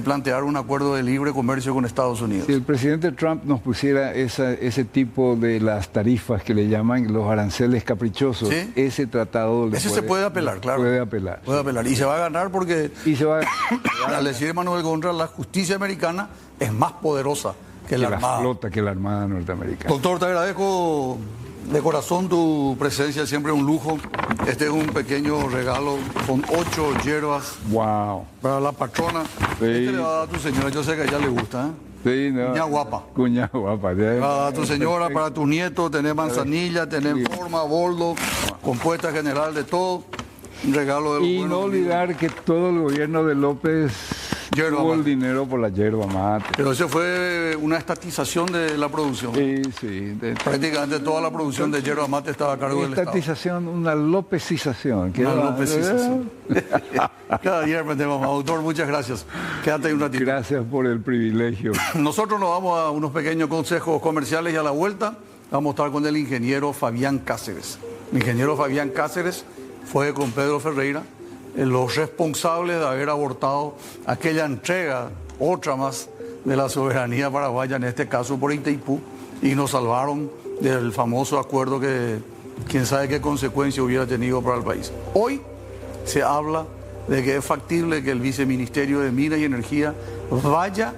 plantear un acuerdo de libre comercio con Estados Unidos. Si el presidente Trump nos pusiera ese tipo de las tarifas que le llaman los aranceles caprichosos, ¿sí? Ese tratado... Se puede apelar, claro. Puede apelar. Puede apelar. Y se va a ganar porque, al decir Manuel Gondra, la justicia americana es más poderosa que la Armada. Flota, que la Armada norteamericana. Doctor, te agradezco de corazón tu presencia, siempre un lujo. Este es un pequeño regalo con 8 hierbas. Wow. Para la patrona. Sí. Este le va a dar a tu señora, yo sé que a ella le gusta, ¿eh? Sí, no. Cuña guapa. Cuña guapa. Le va a dar a tu señora, para tus nietos, tenés manzanilla, tenés forma, boldo, compuesta general de todo. Un regalo de los Y no olvidar que todo el gobierno de López tuvo el dinero por la yerba mate. Pero eso fue una estatización de la producción. Sí. Prácticamente toda la producción de yerba mate estaba a cargo del Estado. Estatización, una lopecización. Una lopecización. Cada día aprendemos más. Doctor, muchas gracias. Quédate ahí un ratito. Gracias por el privilegio. Nosotros nos vamos a unos pequeños consejos comerciales y a la vuelta vamos a estar con el ingeniero Fabián Cáceres. El ingeniero Fabián Cáceres fue con Pedro Ferreira los responsables de haber abortado aquella entrega, otra más, de la soberanía paraguaya, en este caso por Itaipú, y nos salvaron del famoso acuerdo que quién sabe qué consecuencia hubiera tenido para el país. Hoy se habla de que es factible que el viceministerio de Minas y Energía vaya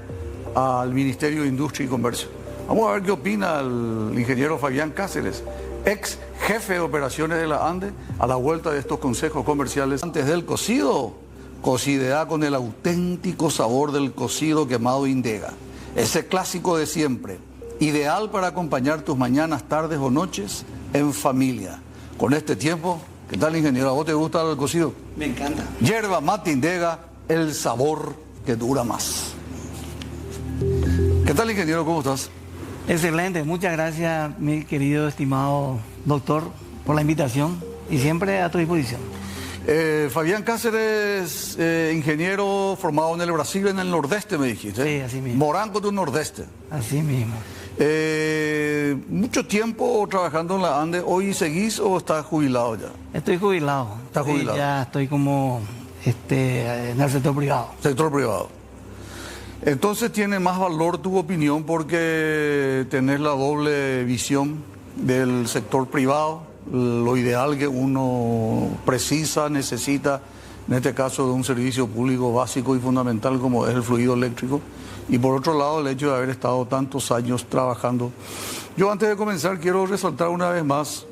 al Ministerio de Industria y Comercio. Vamos a ver qué opina el ingeniero Fabián Cáceres, ex jefe de operaciones de la ANDE, a la vuelta de estos consejos comerciales. Antes del cocido, cocidea con el auténtico sabor del cocido quemado Indega. Ese clásico de siempre, ideal para acompañar tus mañanas, tardes o noches en familia. Con este tiempo, ¿qué tal, ingeniero? ¿A vos te gusta el cocido? Me encanta. Yerba mate Indega, el sabor que dura más. ¿Qué tal, ingeniero? ¿Cómo estás? Excelente, muchas gracias, mi querido, estimado doctor, por la invitación y siempre a tu disposición. Fabián Cáceres, ingeniero formado en el Brasil, en el nordeste, me dijiste. Sí, así mismo. Morango del nordeste. Así mismo. Mucho tiempo trabajando en la ANDE. ¿Hoy seguís o estás jubilado ya? Estoy jubilado. ¿Estás jubilado? Ya estoy como en el sector privado. Sector privado. Entonces tiene más valor tu opinión porque tenés la doble visión del sector privado, lo ideal que uno precisa, necesita, en este caso de un servicio público básico y fundamental como es el fluido eléctrico, y por otro lado el hecho de haber estado tantos años trabajando. Yo antes de comenzar quiero resaltar una vez más,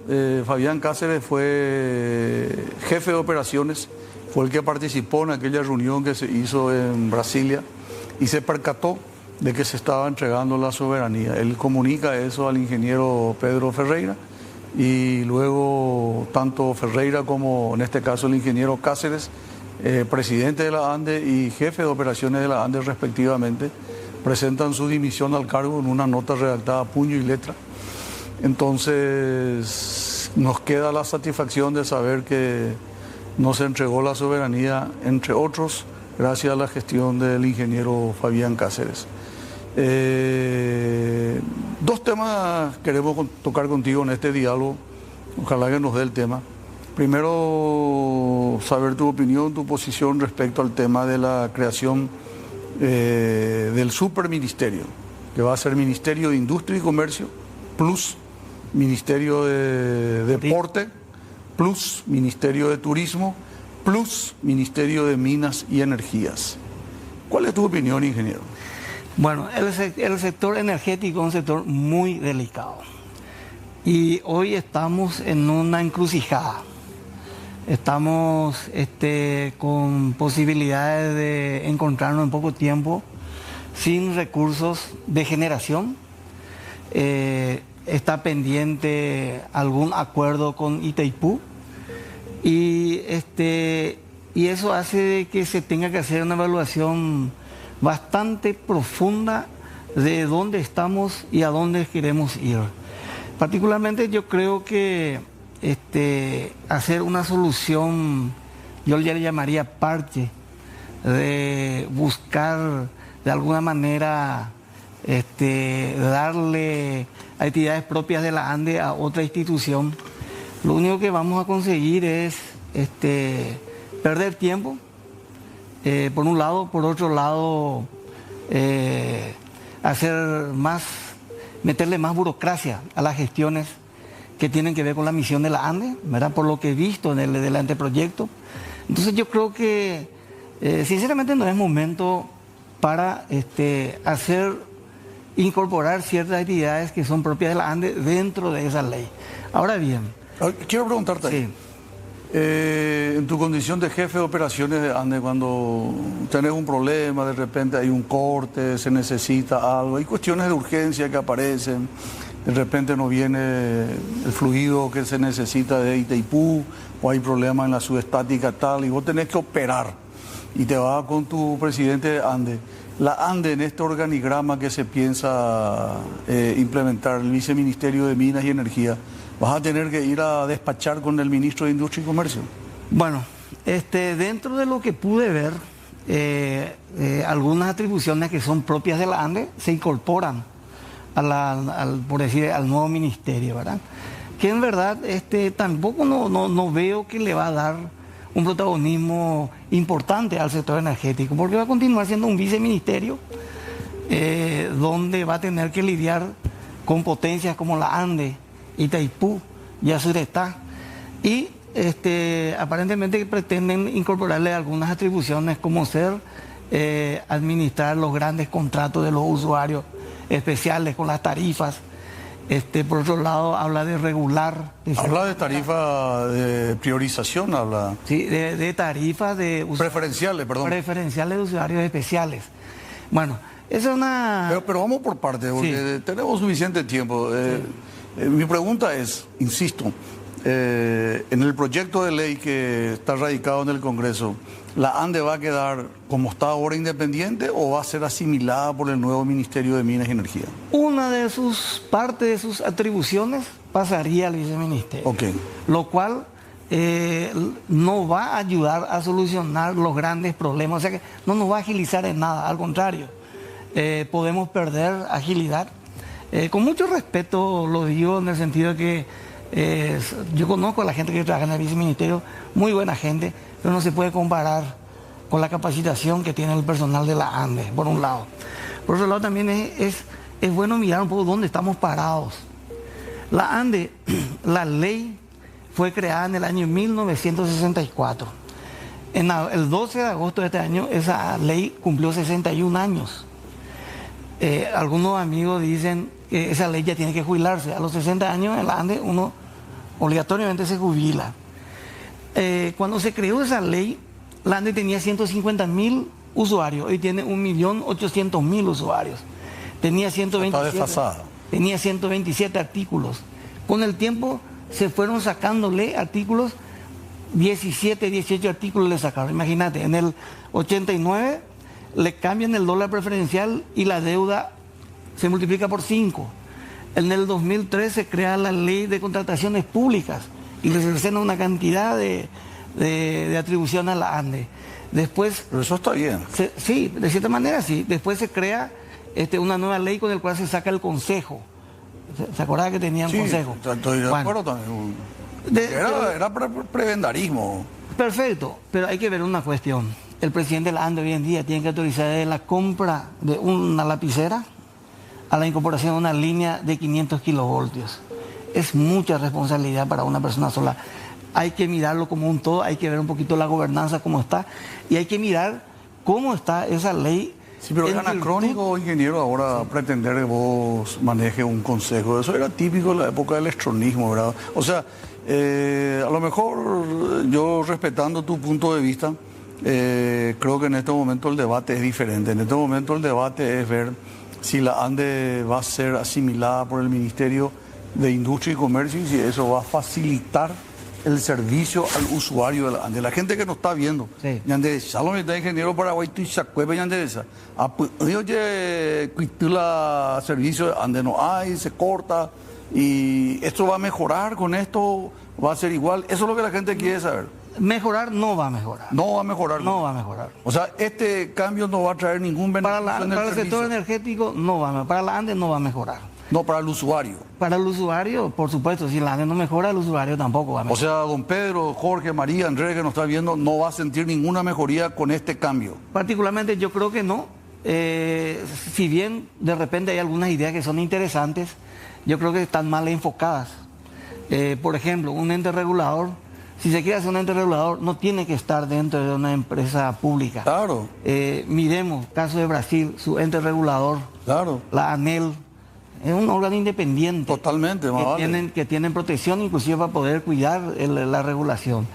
Fabián Cáceres fue jefe de operaciones, fue el que participó en aquella reunión que se hizo en Brasilia, y se percató de que se estaba entregando la soberanía. Él comunica eso al ingeniero Pedro Ferreira y luego tanto Ferreira como en este caso el ingeniero Cáceres, presidente de la ANDE y jefe de operaciones de la ANDE respectivamente, presentan su dimisión al cargo en una nota redactada a puño y letra. Entonces nos queda la satisfacción de saber que no se entregó la soberanía, entre otros, gracias a la gestión del ingeniero Fabián Cáceres. Dos temas queremos tocar contigo en este diálogo, ojalá que nos dé el tema. Primero, saber tu opinión, tu posición respecto al tema de la creación del superministerio, que va a ser Ministerio de Industria y Comercio, plus Ministerio de Deporte, plus Ministerio de Turismo, plus Ministerio de Minas y Energías. ¿Cuál es tu opinión, ingeniero? Bueno, el sector energético es un sector muy delicado. Y hoy estamos en una encrucijada. Estamos con posibilidades de encontrarnos en poco tiempo sin recursos de generación. Está pendiente algún acuerdo con Itaipú y eso hace que se tenga que hacer una evaluación bastante profunda de dónde estamos y a dónde queremos ir. Particularmente yo creo que hacer una solución, yo ya le llamaría parche, de buscar de alguna manera darle actividades propias de la ANDE a otra institución, lo único que vamos a conseguir es perder tiempo, por un lado, por otro lado, meterle más burocracia a las gestiones que tienen que ver con la misión de la ANDE, ¿verdad? Por lo que he visto en el anteproyecto. Entonces yo creo que sinceramente no es momento para incorporar ciertas actividades que son propias de la ANDE dentro de esa ley. Ahora bien... Quiero preguntarte, sí. En tu condición de jefe de operaciones de ANDE, cuando tenés un problema, de repente hay un corte, se necesita algo, hay cuestiones de urgencia que aparecen, de repente no viene el fluido que se necesita de Itaipú, o hay problemas en la subestática tal, y vos tenés que operar, y te vas con tu presidente de ANDE. La ANDE, en este organigrama que se piensa implementar, el Viceministerio de Minas y Energía, ¿vas a tener que ir a despachar con el ministro de Industria y Comercio? Bueno, dentro de lo que pude ver, algunas atribuciones que son propias de la ANDE se incorporan por decir, al nuevo ministerio, ¿verdad? Que en verdad tampoco no veo que le va a dar un protagonismo importante al sector energético, porque va a continuar siendo un viceministerio donde va a tener que lidiar con potencias como la ANDE, Itaipú y Azuretá, y aparentemente pretenden incorporarle algunas atribuciones como ser administrar los grandes contratos de los usuarios especiales con las tarifas. Por otro lado, habla de regular. Habla de tarifa de priorización, habla. Sí, de tarifas de preferenciales, perdón. Preferenciales de usuarios especiales. Bueno, esa es una... Pero vamos por partes, porque sí, tenemos suficiente tiempo. Mi pregunta es, insisto, en el proyecto de ley que está radicado en el Congreso, ¿la ANDE va a quedar como está ahora independiente o va a ser asimilada por el nuevo Ministerio de Minas y Energía? Una de sus partes de sus atribuciones pasaría al viceministerio, lo cual no va a ayudar a solucionar los grandes problemas, o sea que no nos va a agilizar en nada, al contrario, podemos perder agilidad. Con mucho respeto lo digo en el sentido de que yo conozco a la gente que trabaja en el viceministerio, muy buena gente, pero no se puede comparar con la capacitación que tiene el personal de la ANDE, por un lado. Por otro lado también es bueno mirar un poco dónde estamos parados. La ANDE, la ley fue creada en el año 1964. El 12 de agosto de este año esa ley cumplió 61 años. Algunos amigos dicen que esa ley ya tiene que jubilarse. A los 60 años en la ANDE uno obligatoriamente se jubila. Cuando se creó esa ley, la ANDE tenía 150.000 usuarios, hoy tiene 1.800.000 usuarios. Tenía 127 artículos. Con el tiempo se fueron sacándole artículos, 17, 18 artículos le sacaron. Imagínate, en el 89 le cambian el dólar preferencial y la deuda se multiplica por 5. En el 2003 se crea la ley de contrataciones públicas y le cercena una cantidad de atribución a la ANDE. Después... Pero eso está bien. Sí, de cierta manera sí. Después se crea una nueva ley con la cual se saca el consejo. ¿Se acordaba que tenía un consejo? Estoy de acuerdo también. Era prebendarismo. Perfecto, pero hay que ver una cuestión. el presidente de la ANDE hoy en día tiene que autorizar desde la compra de una lapicera a la incorporación de una línea de 500 kilovoltios. Es mucha responsabilidad para una persona sola. Hay que mirarlo como un todo, hay que ver un poquito la gobernanza cómo está y hay que mirar cómo está esa ley. Sí, pero es anacrónico, ingeniero, ahora pretender que vos manejes un consejo. Eso era típico en la época del electronismo, ¿verdad? O sea, a lo mejor yo respetando tu punto de vista, creo que en este momento el debate es diferente. En este momento el debate es ver si la ANDE va a ser asimilada por el Ministerio de Industria y Comercio y si eso va a facilitar el servicio al usuario de la ANDE. La gente que nos está viendo, yande salón está ingeniero Paraguay tu sacueve yande esa. Oye, cuitula servicio de ANDE no hay, se corta y esto va a mejorar con esto, va a ser igual. Eso es lo que la gente quiere saber. Mejorar no va a mejorar. No va a mejorar. No va a mejorar. O sea, este cambio no va a traer ningún beneficio para el sector energético no va a mejorar. Para la ANDE no va a mejorar. No, para el usuario. Para el usuario, por supuesto, si la ANDE no mejora, el usuario tampoco va a mejorar. O sea, don Pedro, Jorge, María, Andrés, que nos está viendo, no va a sentir ninguna mejoría con este cambio. Particularmente yo creo que no. Si bien de repente hay algunas ideas que son interesantes, yo creo que están mal enfocadas. Por ejemplo, un ente regulador, si se quiere hacer un ente regulador, no tiene que estar dentro de una empresa pública. Claro. Miremos, caso de Brasil, su ente regulador, claro, la ANEEL, es un órgano independiente. Totalmente, que tienen protección inclusive para poder cuidar la regulación.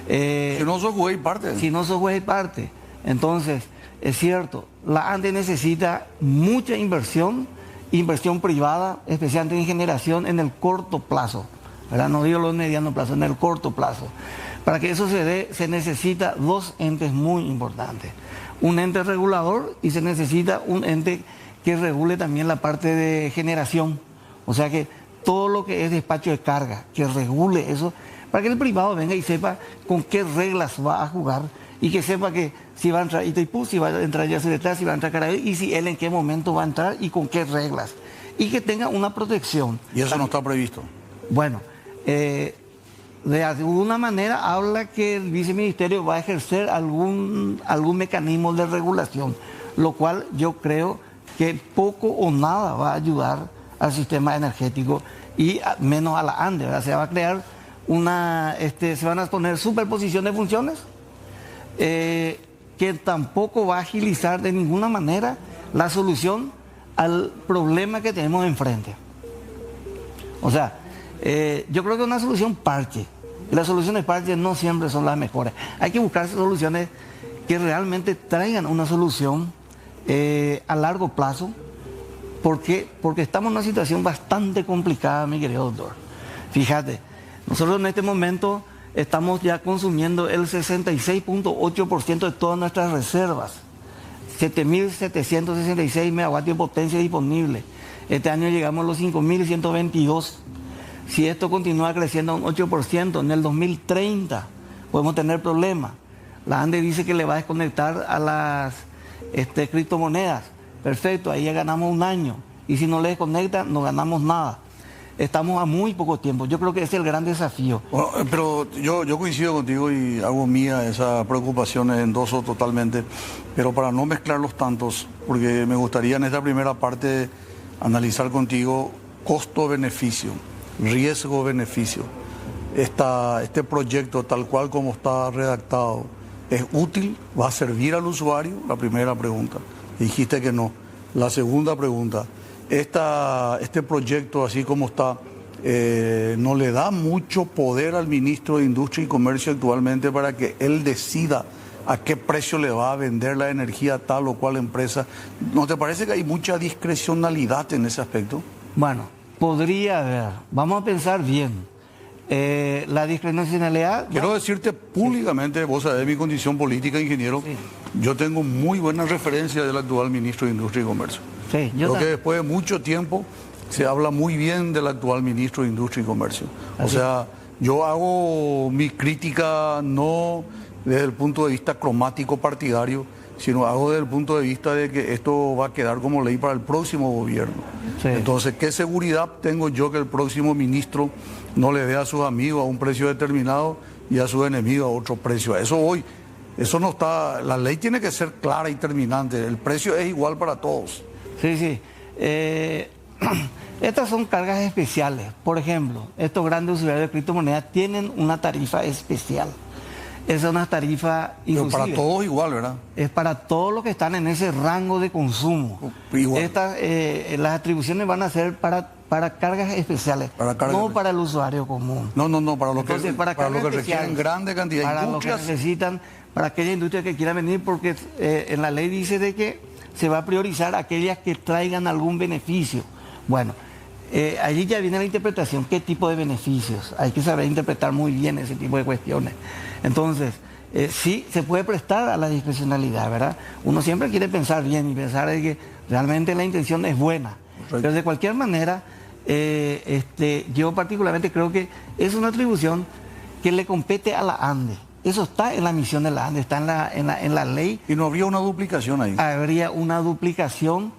Si no sos juez y parte. Si no sos juez y parte. Entonces, es cierto, la ANDE necesita mucha inversión privada, especialmente en generación en el corto plazo. ¿Verdad? No digo los mediano plazo, en el corto plazo. Para que eso se dé, se necesita dos entes muy importantes. Un ente regulador y se necesita un ente que regule también la parte de generación. O sea que todo lo que es despacho de carga, que regule eso, para que el privado venga y sepa con qué reglas va a jugar y que sepa que si va a entrar Itaipú, si va a entrar Yacyretá, si va a entrar Carabobo y si él en qué momento va a entrar y con qué reglas. Y que tenga una protección. ¿Y eso no está previsto? Bueno, de alguna manera habla que el viceministerio va a ejercer algún mecanismo de regulación, lo cual yo creo que poco o nada va a ayudar al sistema energético y menos a la ANDE, ¿verdad? Se va a crear se van a poner superposición de funciones que tampoco va a agilizar de ninguna manera la solución al problema que tenemos enfrente. O sea, yo creo que una solución parche. Las soluciones parche no siempre son las mejores. Hay que buscar soluciones que realmente traigan una solución a largo plazo, porque estamos en una situación bastante complicada, mi querido doctor. Fíjate, nosotros en este momento estamos ya consumiendo el 66.8% de todas nuestras reservas, 7.766 megavatios de potencia disponible. Este año llegamos a los 5.122. Si esto continúa creciendo a un 8%, en el 2030 podemos tener problemas. La ANDE dice que le va a desconectar a las criptomonedas. Perfecto, ahí ya ganamos un año. Y si no le desconecta, no ganamos nada. Estamos a muy poco tiempo. Yo creo que ese es el gran desafío. Bueno, pero yo coincido contigo y hago mía esa preocupación, endoso totalmente. Pero para no mezclar los tantos, porque me gustaría en esta primera parte analizar contigo costo-beneficio, riesgo-beneficio. Este proyecto tal cual como está redactado, ¿es útil? ¿Va a servir al usuario? La primera pregunta. Dijiste que no. La segunda pregunta, este proyecto así como está, ¿no le da mucho poder al ministro de Industria y Comercio actualmente para que él decida a qué precio le va a vender la energía a tal o cual empresa? ¿No te parece que hay mucha discrecionalidad en ese aspecto? Bueno, podría haber. Vamos a pensar bien. La discrecionalidad... Quiero decirte públicamente, vos sabés mi condición política, ingeniero, sí. Yo tengo muy buenas referencias del actual ministro de Industria y Comercio. Sí, Creo que después de mucho tiempo se habla muy bien del actual ministro de Industria y Comercio. O sea, yo hago mi crítica no desde el punto de vista cromático partidario, sino hago desde el punto de vista de que esto va a quedar como ley para el próximo gobierno. Sí. Entonces, ¿qué seguridad tengo yo que el próximo ministro no le dé a sus amigos a un precio determinado y a sus enemigos a otro precio? A eso voy. Eso no está, la ley tiene que ser clara y terminante, el precio es igual para todos. Sí, sí. Estas son cargas especiales. Por ejemplo, estos grandes usuarios de criptomonedas tienen una tarifa especial. Esa es una tarifa inclusive. Pero para todos igual, ¿verdad? Es para todos los que están en ese rango de consumo. Igual. Las atribuciones van a ser para cargas especiales, para el usuario común. No, para lo Entonces, para lo que requieren grande cantidad de para industrias. Lo que necesitan, para aquellas industrias que quieran venir, porque en la ley dice de que se va a priorizar aquellas que traigan algún beneficio. Bueno, allí ya viene la interpretación, qué tipo de beneficios. Hay que saber interpretar muy bien ese tipo de cuestiones. Entonces, sí se puede prestar a la discrecionalidad, ¿verdad? Uno siempre quiere pensar bien y pensar de que realmente la intención es buena. Correcto. Pero de cualquier manera, yo particularmente creo que es una atribución que le compete a la ANDE. Eso está en la misión de la ANDE, está en la ley. ¿Y no habría una duplicación ahí? Habría una duplicación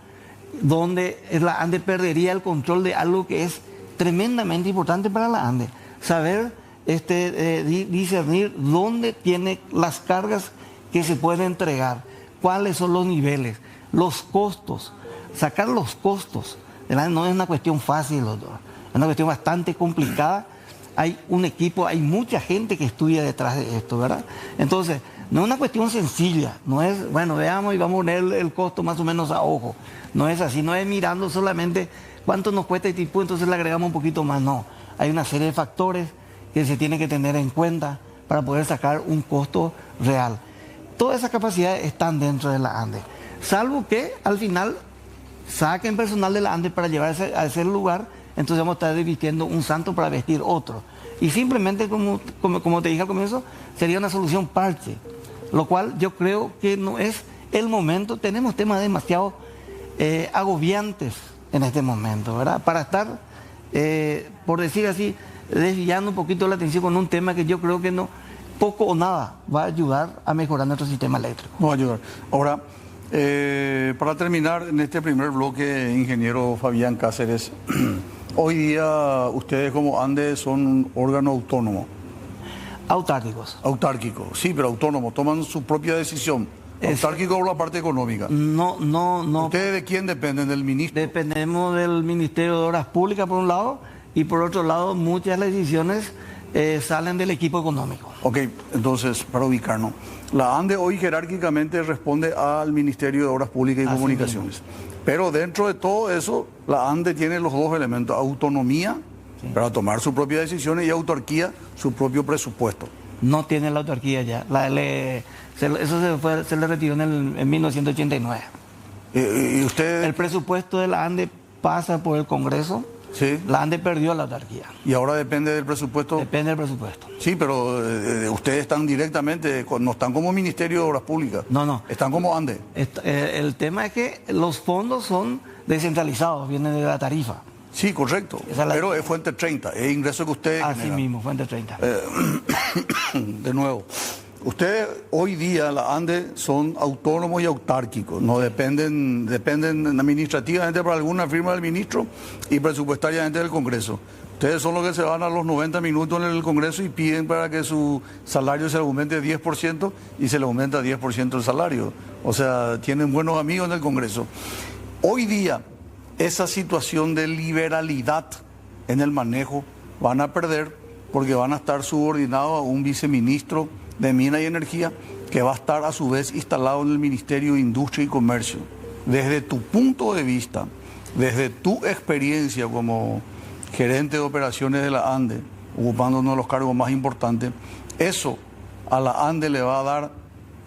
donde la ANDE perdería el control de algo que es tremendamente importante para la ANDE. Saber discernir dónde tiene las cargas que se pueden entregar, cuáles son los niveles, los costos. Sacar los costos no es una cuestión fácil, doctor. Es una cuestión bastante complicada. Hay un equipo, hay mucha gente que estudia detrás de esto, ¿verdad? Entonces, no es una cuestión sencilla, no es, bueno, veamos y vamos a poner el costo más o menos a ojo. No es así, no es mirando solamente cuánto nos cuesta este tipo, entonces le agregamos un poquito más, no. Hay una serie de factores que se tiene que tener en cuenta para poder sacar un costo real. Todas esas capacidades están dentro de la ANDE, salvo que al final saquen personal de la ANDE para llevarse a ese lugar, entonces vamos a estar vistiendo un santo para vestir otro. Y simplemente, como te dije al comienzo, sería una solución parche, lo cual yo creo que no es el momento. Tenemos temas demasiado agobiantes en este momento, ¿verdad? Para estar, por decir así, desviando un poquito la atención con un tema que yo creo que no, poco o nada va a ayudar a mejorar nuestro sistema eléctrico. No va a ayudar. Ahora, para terminar en este primer bloque, ingeniero Fabián Cáceres, hoy día ustedes como ANDE son un órgano autónomo. Autárquicos. Autárquico, sí, pero autónomo, toman su propia decisión. ¿Autárquico por la parte económica? No. ¿Ustedes de quién dependen? ¿Del ministro? Dependemos del Ministerio de Obras Públicas por un lado, y por otro lado muchas de las decisiones salen del equipo económico. Ok, entonces, para ubicarnos, la ANDE hoy jerárquicamente responde al Ministerio de Obras Públicas y Comunicaciones. Pero dentro de todo eso, la ANDE tiene los dos elementos, autonomía, sí, para tomar sus propias decisiones, y autarquía, su propio presupuesto. No tiene la autarquía ya, eso se le retiró en 1989. ¿Y usted? El presupuesto de la ANDE pasa por el Congreso. Sí. La ANDE perdió la autarquía. ¿Y ahora depende del presupuesto? Depende del presupuesto. Sí, pero ustedes están directamente, no están como Ministerio de Obras Públicas. No. Están como ANDE. El tema es que los fondos son descentralizados, vienen de la tarifa. Sí, correcto. Pero es fuente 30, es ingreso que ustedes Así generan. mismo, fuente 30. De nuevo, ustedes hoy día, la ANDE, son autónomos y autárquicos, no dependen administrativamente para alguna firma del ministro y presupuestariamente del Congreso. Ustedes son los que se van a los 90 minutos en el Congreso y piden para que su salario se le aumente 10% y se le aumenta 10% el salario. O sea, tienen buenos amigos en el Congreso. Hoy día, esa situación de liberalidad en el manejo van a perder porque van a estar subordinados a un viceministro de Minas y Energía que va a estar a su vez instalado en el Ministerio de Industria y Comercio. Desde tu punto de vista, desde tu experiencia como gerente de operaciones de la ANDE, ocupando uno de los cargos más importantes, eso a la ANDE le va a dar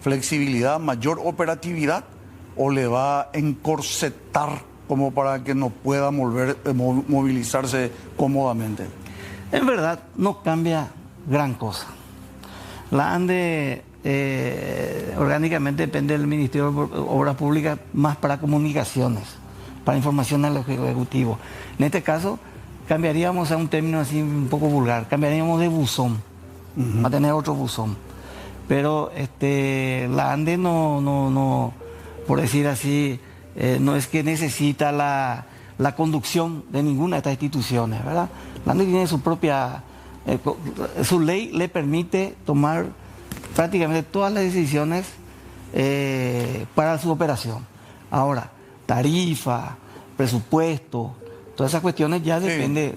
flexibilidad, mayor operatividad, o le va a encorsetar como para que no pueda movilizarse cómodamente. En verdad no cambia gran cosa. La ANDE orgánicamente depende del Ministerio de Obras Públicas más para comunicaciones, para información al Ejecutivo. En este caso cambiaríamos a un término así un poco vulgar, cambiaríamos de buzón, va a tener otro buzón. Pero la ANDE no, por decir así, no es que necesita la conducción de ninguna de estas instituciones, ¿verdad? La ANDE tiene su propia, su ley le permite tomar prácticamente todas las decisiones para su operación. Ahora, tarifa, presupuesto, todas esas cuestiones ya depende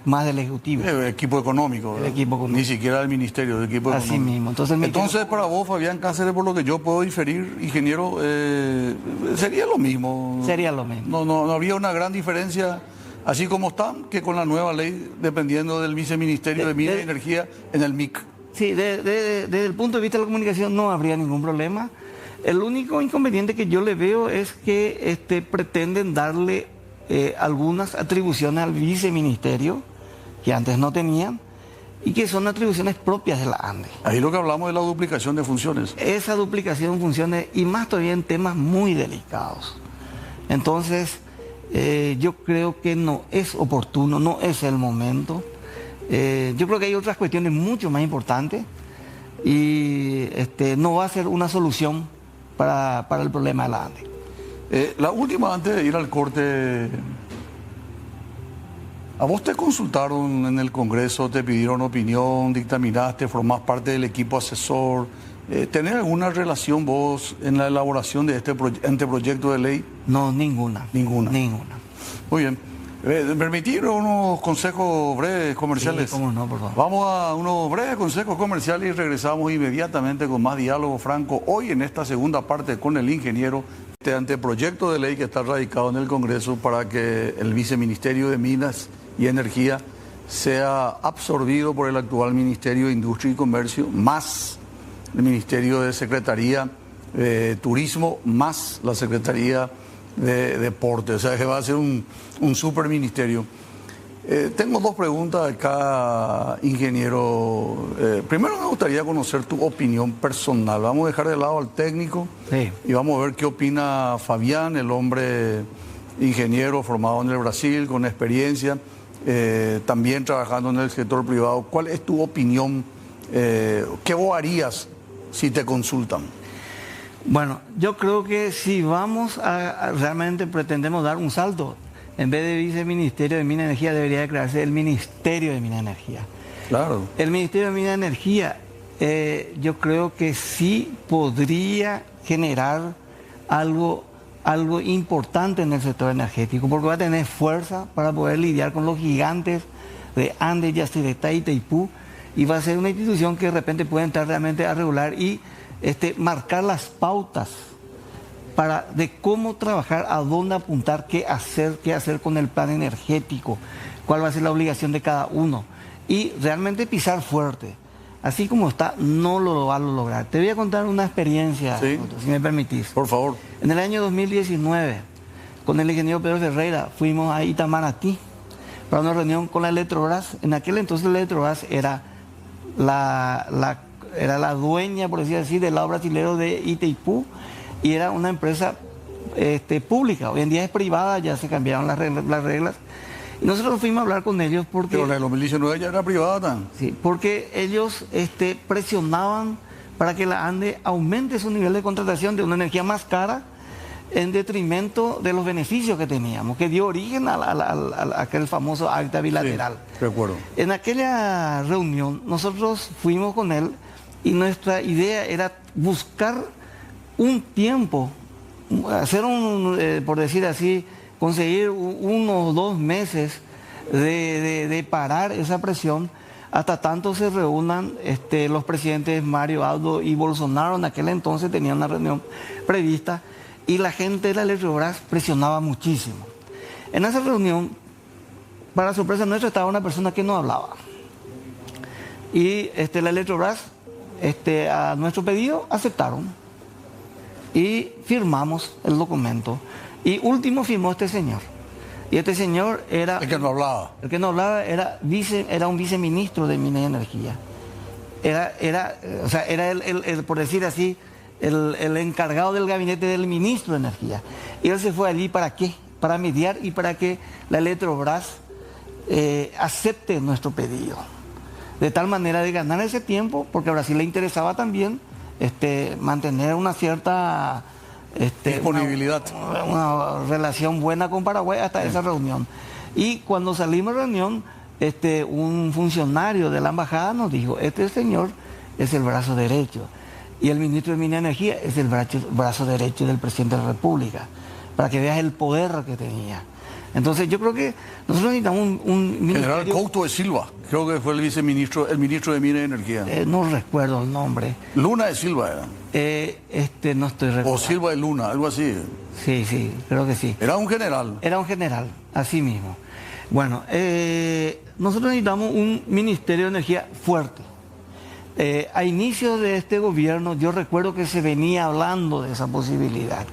más del Ejecutivo. El equipo económico. El equipo económico. Ni siquiera del Ministerio, del equipo económico. Así mismo. Entonces para vos, Fabián Cáceres, por lo que yo puedo diferir, ingeniero, sería lo mismo. Sería lo mismo. No había una gran diferencia, así como están, que con la nueva ley, dependiendo del Viceministerio de Minas y Energía en el MIC. Sí, desde el punto de vista de la comunicación no habría ningún problema. El único inconveniente que yo le veo es que pretenden darle algunas atribuciones al viceministerio que antes no tenían y que son atribuciones propias de la ANDE. Ahí lo que hablamos de la duplicación de funciones. Esa duplicación de funciones y más todavía en temas muy delicados. Entonces, yo creo que no es oportuno, no es el momento. Yo creo que hay otras cuestiones mucho más importantes y no va a ser una solución para el problema de la ANDE. La última, antes de ir al corte, ¿a vos te consultaron en el Congreso, te pidieron opinión, dictaminaste, formás parte del equipo asesor? ¿Tenés alguna relación vos en la elaboración de este anteproyecto de ley? No, ninguna. Ninguna. Ninguna. Muy bien. ¿Me permitir unos consejos breves comerciales? Sí, cómo no, por favor. Vamos a unos breves consejos comerciales y regresamos inmediatamente con más diálogo franco. Hoy en esta segunda parte con el ingeniero, este anteproyecto de ley que está radicado en el Congreso para que el Viceministerio de Minas y Energía sea absorbido por el actual Ministerio de Industria y Comercio, más el Ministerio de Secretaría de Turismo, más la Secretaría de Deporte. O sea que va a ser un superministerio. Tengo dos preguntas acá, ingeniero. Primero me gustaría conocer tu opinión personal. Vamos a dejar de lado al técnico y vamos a ver qué opina Fabián, el hombre ingeniero formado en el Brasil, con experiencia, también trabajando en el sector privado. ¿Cuál es tu opinión? ¿Qué vos harías si te consultan? Bueno, yo creo que si vamos realmente pretendemos dar un salto, en vez de Viceministerio de Minas y Energía debería crearse el Ministerio de Minas y Energía. Claro. El Ministerio de Minas y Energía yo creo que sí podría generar algo importante en el sector energético, porque va a tener fuerza para poder lidiar con los gigantes de Andes, Yacyretá y Itaipú, y va a ser una institución que de repente puede entrar realmente a regular y marcar las pautas de cómo trabajar, a dónde apuntar, qué hacer con el plan energético, cuál va a ser la obligación de cada uno y realmente pisar fuerte. Así como está, no lo va a lograr. Te voy a contar una experiencia, sí, si me permitís. Por favor. En el año 2019, con el ingeniero Pedro Ferreira, fuimos a Itamaraty para una reunión con la Electrobras. En aquel entonces la Electrobras era la dueña, por decir así, del lado brasilero de Itaipú, y era una empresa pública. Hoy en día es privada, ya se cambiaron las reglas. Y nosotros fuimos a hablar con ellos porque... Pero la de 2019 ya era privada. Sí, porque ellos presionaban para que la ANDE aumente su nivel de contratación de una energía más cara en detrimento de los beneficios que teníamos, que dio origen a aquel famoso acta bilateral. Sí, recuerdo. En aquella reunión nosotros fuimos con él y nuestra idea era buscar un tiempo, hacer por decir así, conseguir 1 o 2 meses de parar esa presión hasta tanto se reúnan los presidentes Mario Abdo y Bolsonaro. En aquel entonces tenían una reunión prevista y la gente de la Electrobras presionaba muchísimo. En esa reunión, para sorpresa nuestra, estaba una persona que no hablaba. Y la Electrobras, a nuestro pedido, aceptaron. Y firmamos el documento. Y último firmó este señor. Y este señor era... El que no hablaba. El que no hablaba era un viceministro de Minas y Energía. Era por decir así, el encargado del gabinete del ministro de Energía. Y él se fue allí ¿para qué? Para mediar y para que la Electrobras acepte nuestro pedido. De tal manera de ganar ese tiempo, porque a Brasil le interesaba también mantener una cierta... disponibilidad. Una relación buena con Paraguay hasta esa reunión. Y cuando salimos de reunión, un funcionario de la embajada nos dijo, este señor es el brazo derecho. Y el ministro de Minas y Energía es el brazo derecho del presidente de la República, para que veas el poder que tenía. Entonces yo creo que nosotros necesitamos un ministerio... General Couto de Silva, creo que fue el viceministro, el ministro de Minas y Energía. No recuerdo el nombre. Luna de Silva era. No estoy recordando. O Silva de Luna, algo así. Sí, creo que sí. Era un general. Era un general, así mismo. Bueno, nosotros necesitamos un Ministerio de Energía fuerte. A inicios de este gobierno yo recuerdo que se venía hablando de esa posibilidad.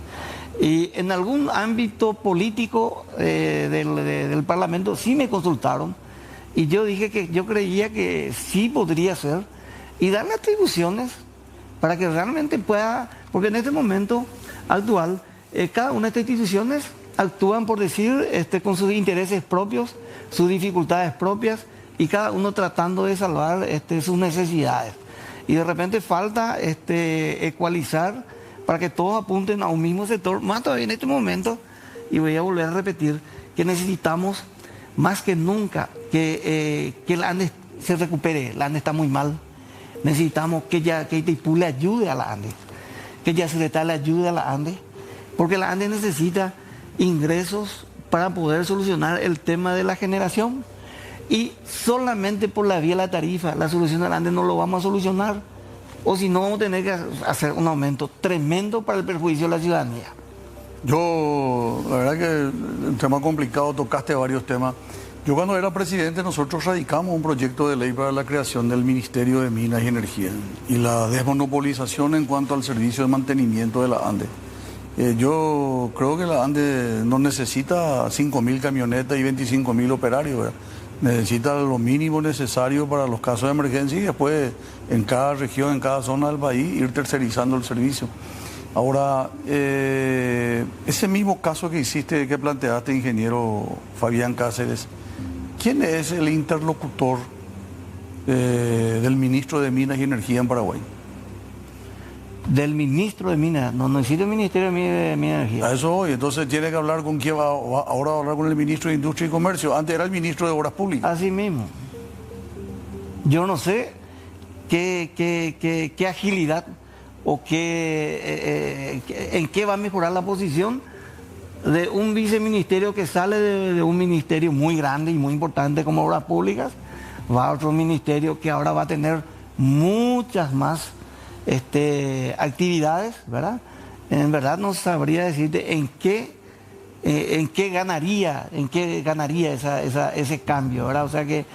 Y en algún ámbito político del Parlamento sí me consultaron y yo dije que yo creía que sí podría ser y darle atribuciones para que realmente pueda, porque en este momento actual cada una de estas instituciones actúan, por decir, con sus intereses propios, sus dificultades propias y cada uno tratando de salvar sus necesidades. Y de repente falta ecualizar para que todos apunten a un mismo sector, más todavía en este momento, y voy a volver a repetir, que necesitamos más que nunca que la ANDE se recupere. La ANDE está muy mal. Necesitamos que Itaipú le ayude a la ANDE, que Yacyretá le ayude a la ANDE, porque la ANDE necesita ingresos para poder solucionar el tema de la generación. Y solamente por la vía de la tarifa, la solución de la ANDE no lo vamos a solucionar. O si no, vamos a tener que hacer un aumento tremendo para el perjuicio de la ciudadanía. Yo, la verdad que un tema complicado, tocaste varios temas. Yo cuando era presidente nosotros radicamos un proyecto de ley para la creación del Ministerio de Minas y Energía y la desmonopolización en cuanto al servicio de mantenimiento de la ANDE. Yo creo que la ANDE no necesita 5.000 camionetas y 25.000 operarios, ¿verdad? Necesita lo mínimo necesario para los casos de emergencia y después en cada región, en cada zona del país, ir tercerizando el servicio. Ahora, ese mismo caso que planteaste, ingeniero Fabián Cáceres, ¿quién es el interlocutor del ministro de Minas y Energía en Paraguay? Del ministro de Minas, no necesita el Ministerio de Minas y Energía. A eso hoy, entonces tiene que hablar con quién ahora va a hablar con el ministro de Industria y Comercio, antes era el ministro de Obras Públicas. Así mismo. Yo no sé qué agilidad o en qué va a mejorar la posición de un viceministerio que sale de un ministerio muy grande y muy importante como Obras Públicas, va a otro ministerio que ahora va a tener muchas más actividades, ¿verdad? En verdad no sabría decirte en qué ganaría ese cambio, ¿verdad? O sea que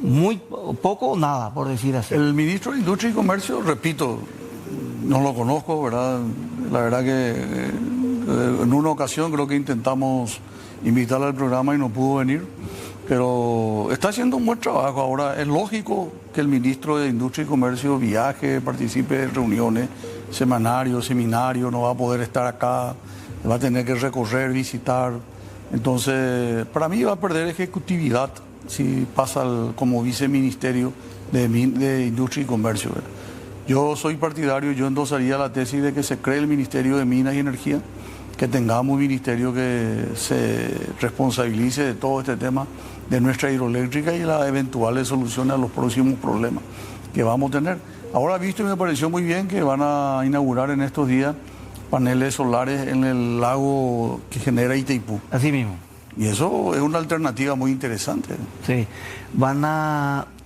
muy poco o nada, por decir así. El ministro de Industria y Comercio, repito, no lo conozco, ¿verdad? La verdad que en una ocasión creo que intentamos invitarle al programa y no pudo venir. Pero está haciendo un buen trabajo. Ahora, es lógico que el ministro de Industria y Comercio viaje, participe de reuniones, semanarios, seminarios, no va a poder estar acá, va a tener que recorrer, visitar. Entonces, para mí va a perder ejecutividad si pasa como viceministerio de Industria y Comercio. Yo soy partidario, yo endosaría la tesis de que se cree el Ministerio de Minas y Energía, que tengamos un ministerio que se responsabilice de todo este tema de nuestra hidroeléctrica y las eventuales soluciones a los próximos problemas que vamos a tener. Ahora he visto y me pareció muy bien que van a inaugurar en estos días paneles solares en el lago que genera Itaipú. Así mismo. Y eso es una alternativa muy interesante. Sí,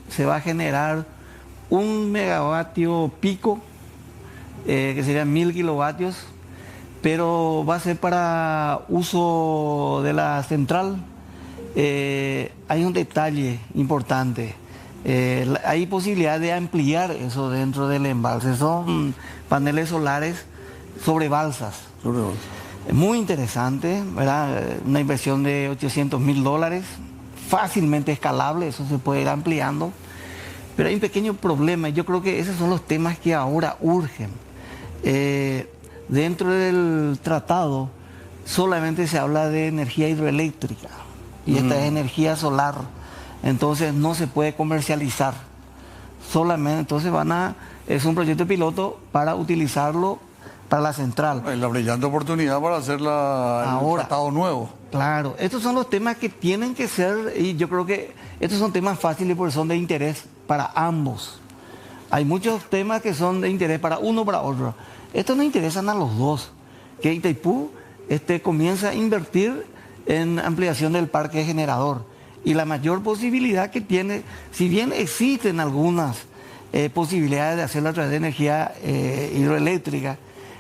se va a generar 1 megavatio pico, que serían 1000 kilovatios, pero va a ser para uso de la central. Hay un detalle importante, hay posibilidad de ampliar eso dentro del embalse, son paneles solares sobre balsas. Muy interesante, ¿verdad? Una inversión de $800.000, fácilmente escalable, eso se puede ir ampliando, pero hay un pequeño problema y yo creo que esos son los temas que ahora urgen. Dentro del tratado solamente se habla de energía hidroeléctrica y esta es energía solar, entonces no se puede comercializar. Solamente, entonces es un proyecto piloto para utilizarlo para la central. La brillante oportunidad para hacer el tratado nuevo. Claro, estos son los temas que tienen que ser, y yo creo que estos son temas fáciles porque son de interés para ambos. Hay muchos temas que son de interés para uno o para otro. Estos nos interesan a los dos. Que Itaipú comienza a invertir en ampliación del parque generador. Y la mayor posibilidad que tiene, si bien existen algunas posibilidades de hacerlo a través de energía hidroeléctrica,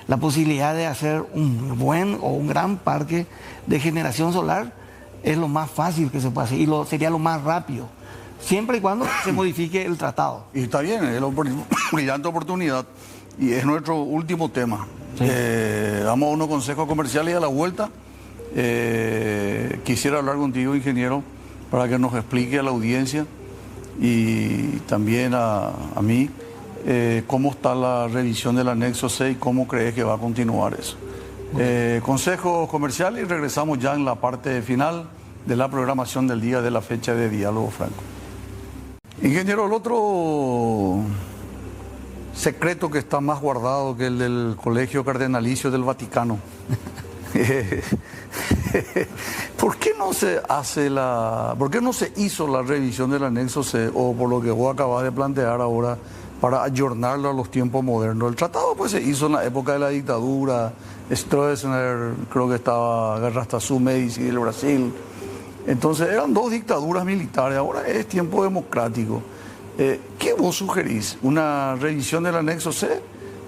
la posibilidad de hacer un buen o un gran parque de generación solar es lo más fácil que se puede hacer y sería lo más rápido, siempre y cuando se modifique el tratado. Y está bien, es una brillante oportunidad y es nuestro último tema. Sí. Damos unos consejos comerciales y a la vuelta quisiera hablar contigo, ingeniero, para que nos explique a la audiencia y también a mí cómo está la revisión del anexo C y cómo crees que va a continuar eso. Consejos comerciales y regresamos ya en la parte final de la programación del día de la fecha de Diálogo Franco. Ingeniero, el otro secreto que está más guardado que el del Colegio Cardenalicio del Vaticano. ¿Por qué no se hizo la revisión del anexo C, o por lo que vos acabas de plantear ahora, para ayornarlo a los tiempos modernos? El tratado pues se hizo en la época de la dictadura, Stroessner, creo que estaba Garrastazu Médici del Brasil. Entonces eran dos dictaduras militares, ahora es tiempo democrático. ¿Qué vos sugerís? ¿Una revisión del anexo C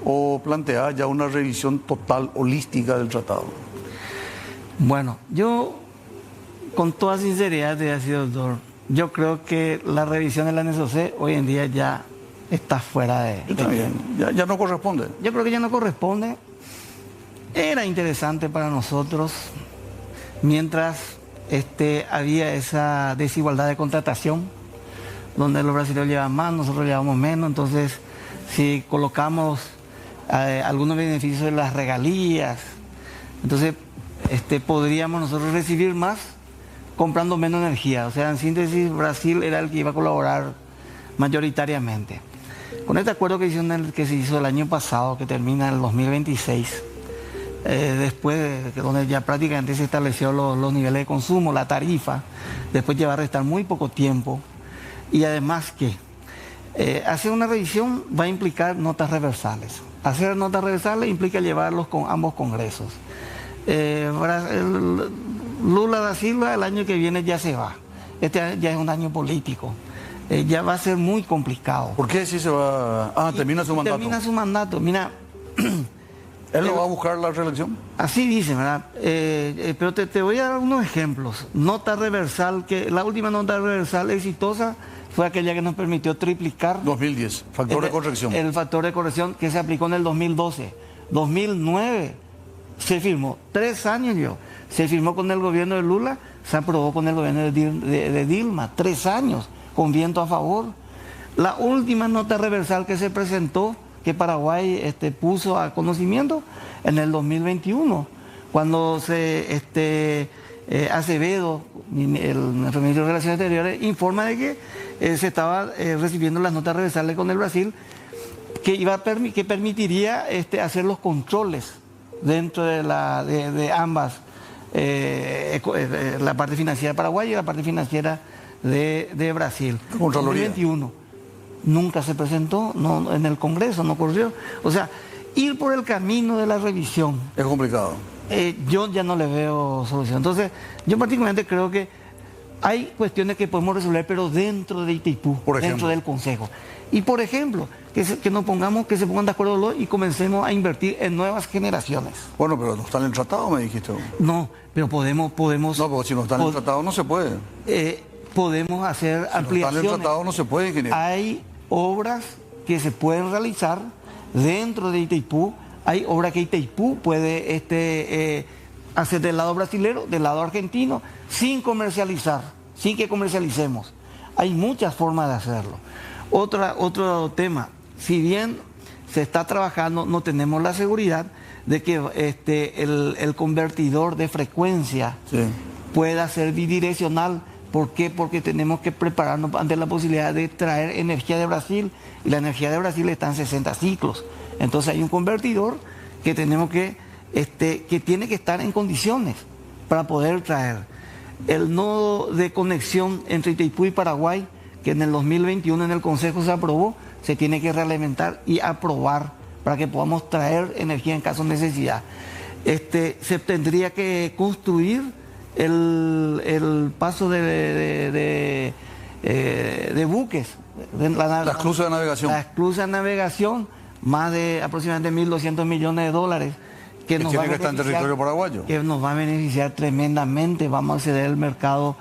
o plantear ya una revisión total, holística del tratado? Bueno, yo con toda sinceridad te decía, doctor, yo creo que la revisión del anexo C hoy en día ya está fuera de... Está bien, ya no corresponde. Yo creo que ya no corresponde. Era interesante para nosotros mientras había esa desigualdad de contratación, donde los brasileños llevan más, nosotros llevamos menos. Entonces, si colocamos algunos beneficios de las regalías, entonces podríamos nosotros recibir más comprando menos energía. O sea, en síntesis, Brasil era el que iba a colaborar mayoritariamente. Con este acuerdo que se hizo el año pasado, que termina en el 2026, después donde ya prácticamente se estableció los niveles de consumo, la tarifa, después ya va a restar muy poco tiempo. Y además que hacer una revisión va a implicar notas reversales. Hacer notas reversales implica llevarlos con ambos congresos. Lula da Silva el año que viene ya se va. Este ya es un año político. Ya va a ser muy complicado. ¿Por qué si se va? Termina su mandato. Termina su mandato. Mira, ¿él no va a buscar la reelección? Así dice, ¿verdad? Pero te voy a dar unos ejemplos. Nota reversal, la última nota reversal exitosa fue aquella que nos permitió triplicar... 2010, factor de corrección. El factor de corrección que se aplicó en el 2012. 2009 se firmó, 3 años se firmó con el gobierno de Lula, se aprobó con el gobierno de Dilma, 3 años, con viento a favor. La última nota reversal que se presentó, que Paraguay puso a conocimiento en el 2021, cuando Acevedo, el ministro de Relaciones Exteriores, informa de que se estaba recibiendo las notas reversales con el Brasil, que permitiría hacer los controles dentro de ambas, la parte financiera de Paraguay y la parte financiera de Brasil. En 2021 nunca se presentó, en el Congreso no ocurrió. O sea, ir por el camino de la revisión es complicado. Yo ya no le veo solución. Entonces, yo particularmente creo que hay cuestiones que podemos resolver, pero dentro de Itaipú, dentro del Consejo. Y por ejemplo, que se pongan de acuerdo y comencemos a invertir en nuevas generaciones. Bueno, pero no está en el tratado, me dijiste. No, pero podemos... No, porque si no está en el tratado no se puede. Podemos hacer ampliaciones. Si no está en el tratado no se puede, ingeniero. Hay obras que se pueden realizar dentro de Itaipú. Hay obras que Itaipú puede hacer del lado brasilero, del lado argentino, sin comercializar, sin que comercialicemos. Hay muchas formas de hacerlo. Otro tema, si bien se está trabajando, no tenemos la seguridad de que el convertidor de frecuencia pueda ser bidireccional. ¿Por qué? Porque tenemos que prepararnos ante la posibilidad de traer energía de Brasil, y la energía de Brasil está en 60 ciclos. Entonces hay un convertidor que tenemos que tiene que estar en condiciones para poder traer. El nodo de conexión entre Itaipú y Paraguay, que en el 2021 en el Consejo se aprobó, se tiene que reglamentar y aprobar para que podamos traer energía en caso de necesidad. Se tendría que construir el paso de buques. Las cruces de navegación. Las cruces de navegación, más de aproximadamente 1.200 millones de dólares. Que tiene que estar en territorio paraguayo. Que nos va a beneficiar tremendamente. Vamos a acceder al mercado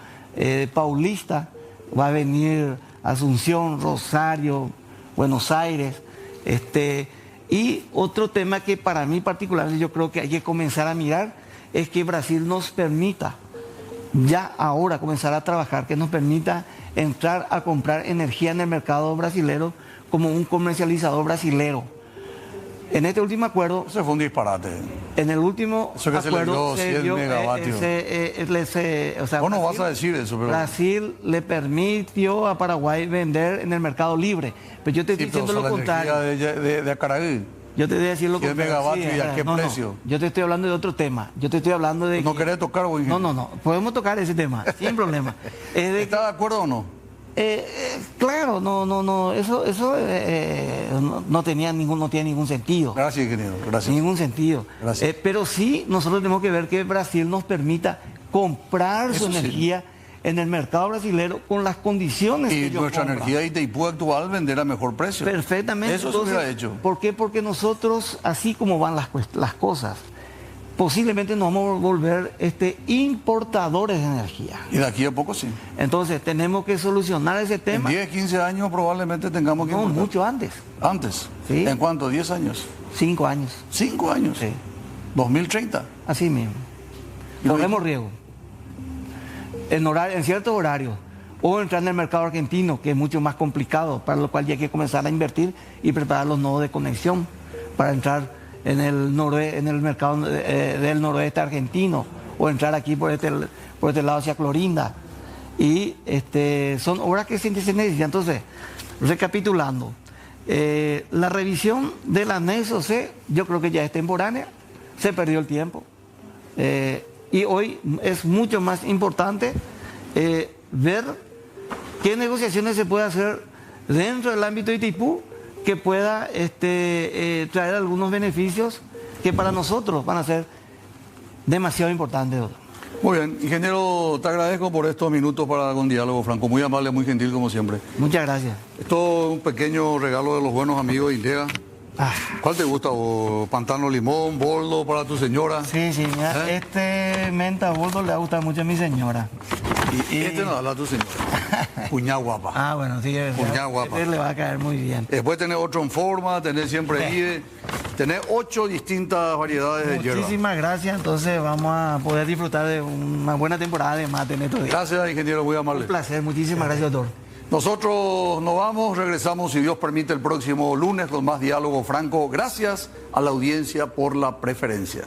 paulista. Va a venir Asunción, Rosario, Buenos Aires. Y otro tema que para mí particularmente yo creo que hay que comenzar a mirar es que Brasil nos permita ya ahora comenzar a trabajar, que nos permita entrar a comprar energía en el mercado brasilero como un comercializador brasilero. En este último acuerdo... Ese fue un disparate. En el último acuerdo se dio 100 megavatios. Vos no vas a decir eso, pero... Brasil le permitió a Paraguay vender en el mercado libre. Pero yo te estoy diciendo lo contrario. de Acaraí. Yo te voy a decir lo contrario. 100 megavatios, ¿y a qué precio? No, yo te estoy hablando de otro tema. Yo te estoy hablando de... ¿No querés tocar, güey? No. Podemos tocar ese tema, sin problema. ¿Estás de acuerdo o no? Claro, eso no tiene ningún sentido. Gracias, ingeniero, gracias. Ningún sentido. Gracias. Pero sí, nosotros tenemos que ver que Brasil nos permita comprar su energía en el mercado brasilero con las condiciones que ellos nuestra compran. energía Itaipú actual vender a mejor precio. Perfectamente. Eso se hubiera hecho. ¿Por qué? Porque nosotros, así como van las cosas, posiblemente nos vamos a volver importadores de energía. Y de aquí a poco sí. Entonces tenemos que solucionar ese tema. En 10, 15 años probablemente tengamos que... No, mucho antes. ¿Antes? Sí. ¿En cuánto? ¿10 años? 5 años. 5 años. Sí. 2030. Así mismo. Corremos riesgo. En ciertos horarios. O entrar en el mercado argentino, que es mucho más complicado, para lo cual ya hay que comenzar a invertir y preparar los nodos de conexión para entrar en el mercado del noroeste argentino, o entrar aquí por este lado hacia Clorinda. Y son obras que se necesitan. Entonces, recapitulando, la revisión del anexo C, yo creo que ya es temporánea, se perdió el tiempo. Y hoy es mucho más importante ver qué negociaciones se puede hacer dentro del ámbito de Itaipú que pueda traer algunos beneficios que para nosotros van a ser demasiado importantes. Muy bien, ingeniero, te agradezco por estos minutos para con Diálogo Franco. Muy amable, muy gentil como siempre. Muchas gracias. Esto es un pequeño regalo de los buenos amigos de Indega. ¿Cuál te gusta? ¿O pantano limón, boldo para tu señora? Sí, mira, menta boldo le va a gustar mucho a mi señora. Y no, a tu señora. Cuñá guapa. Bueno, sí, cuñá guapa. Le va a caer muy bien. Después tenés otro en forma, tenés siempre IDE, tenés 8 distintas variedades de hierba. Muchísimas gracias, entonces vamos a poder disfrutar de una buena temporada de mate en estos días. Gracias, ingeniero, muy amable. Un placer, muchísimas gracias, doctor. Nosotros nos vamos, regresamos, si Dios permite, el próximo lunes con más Diálogo Franco. Gracias a la audiencia por la preferencia.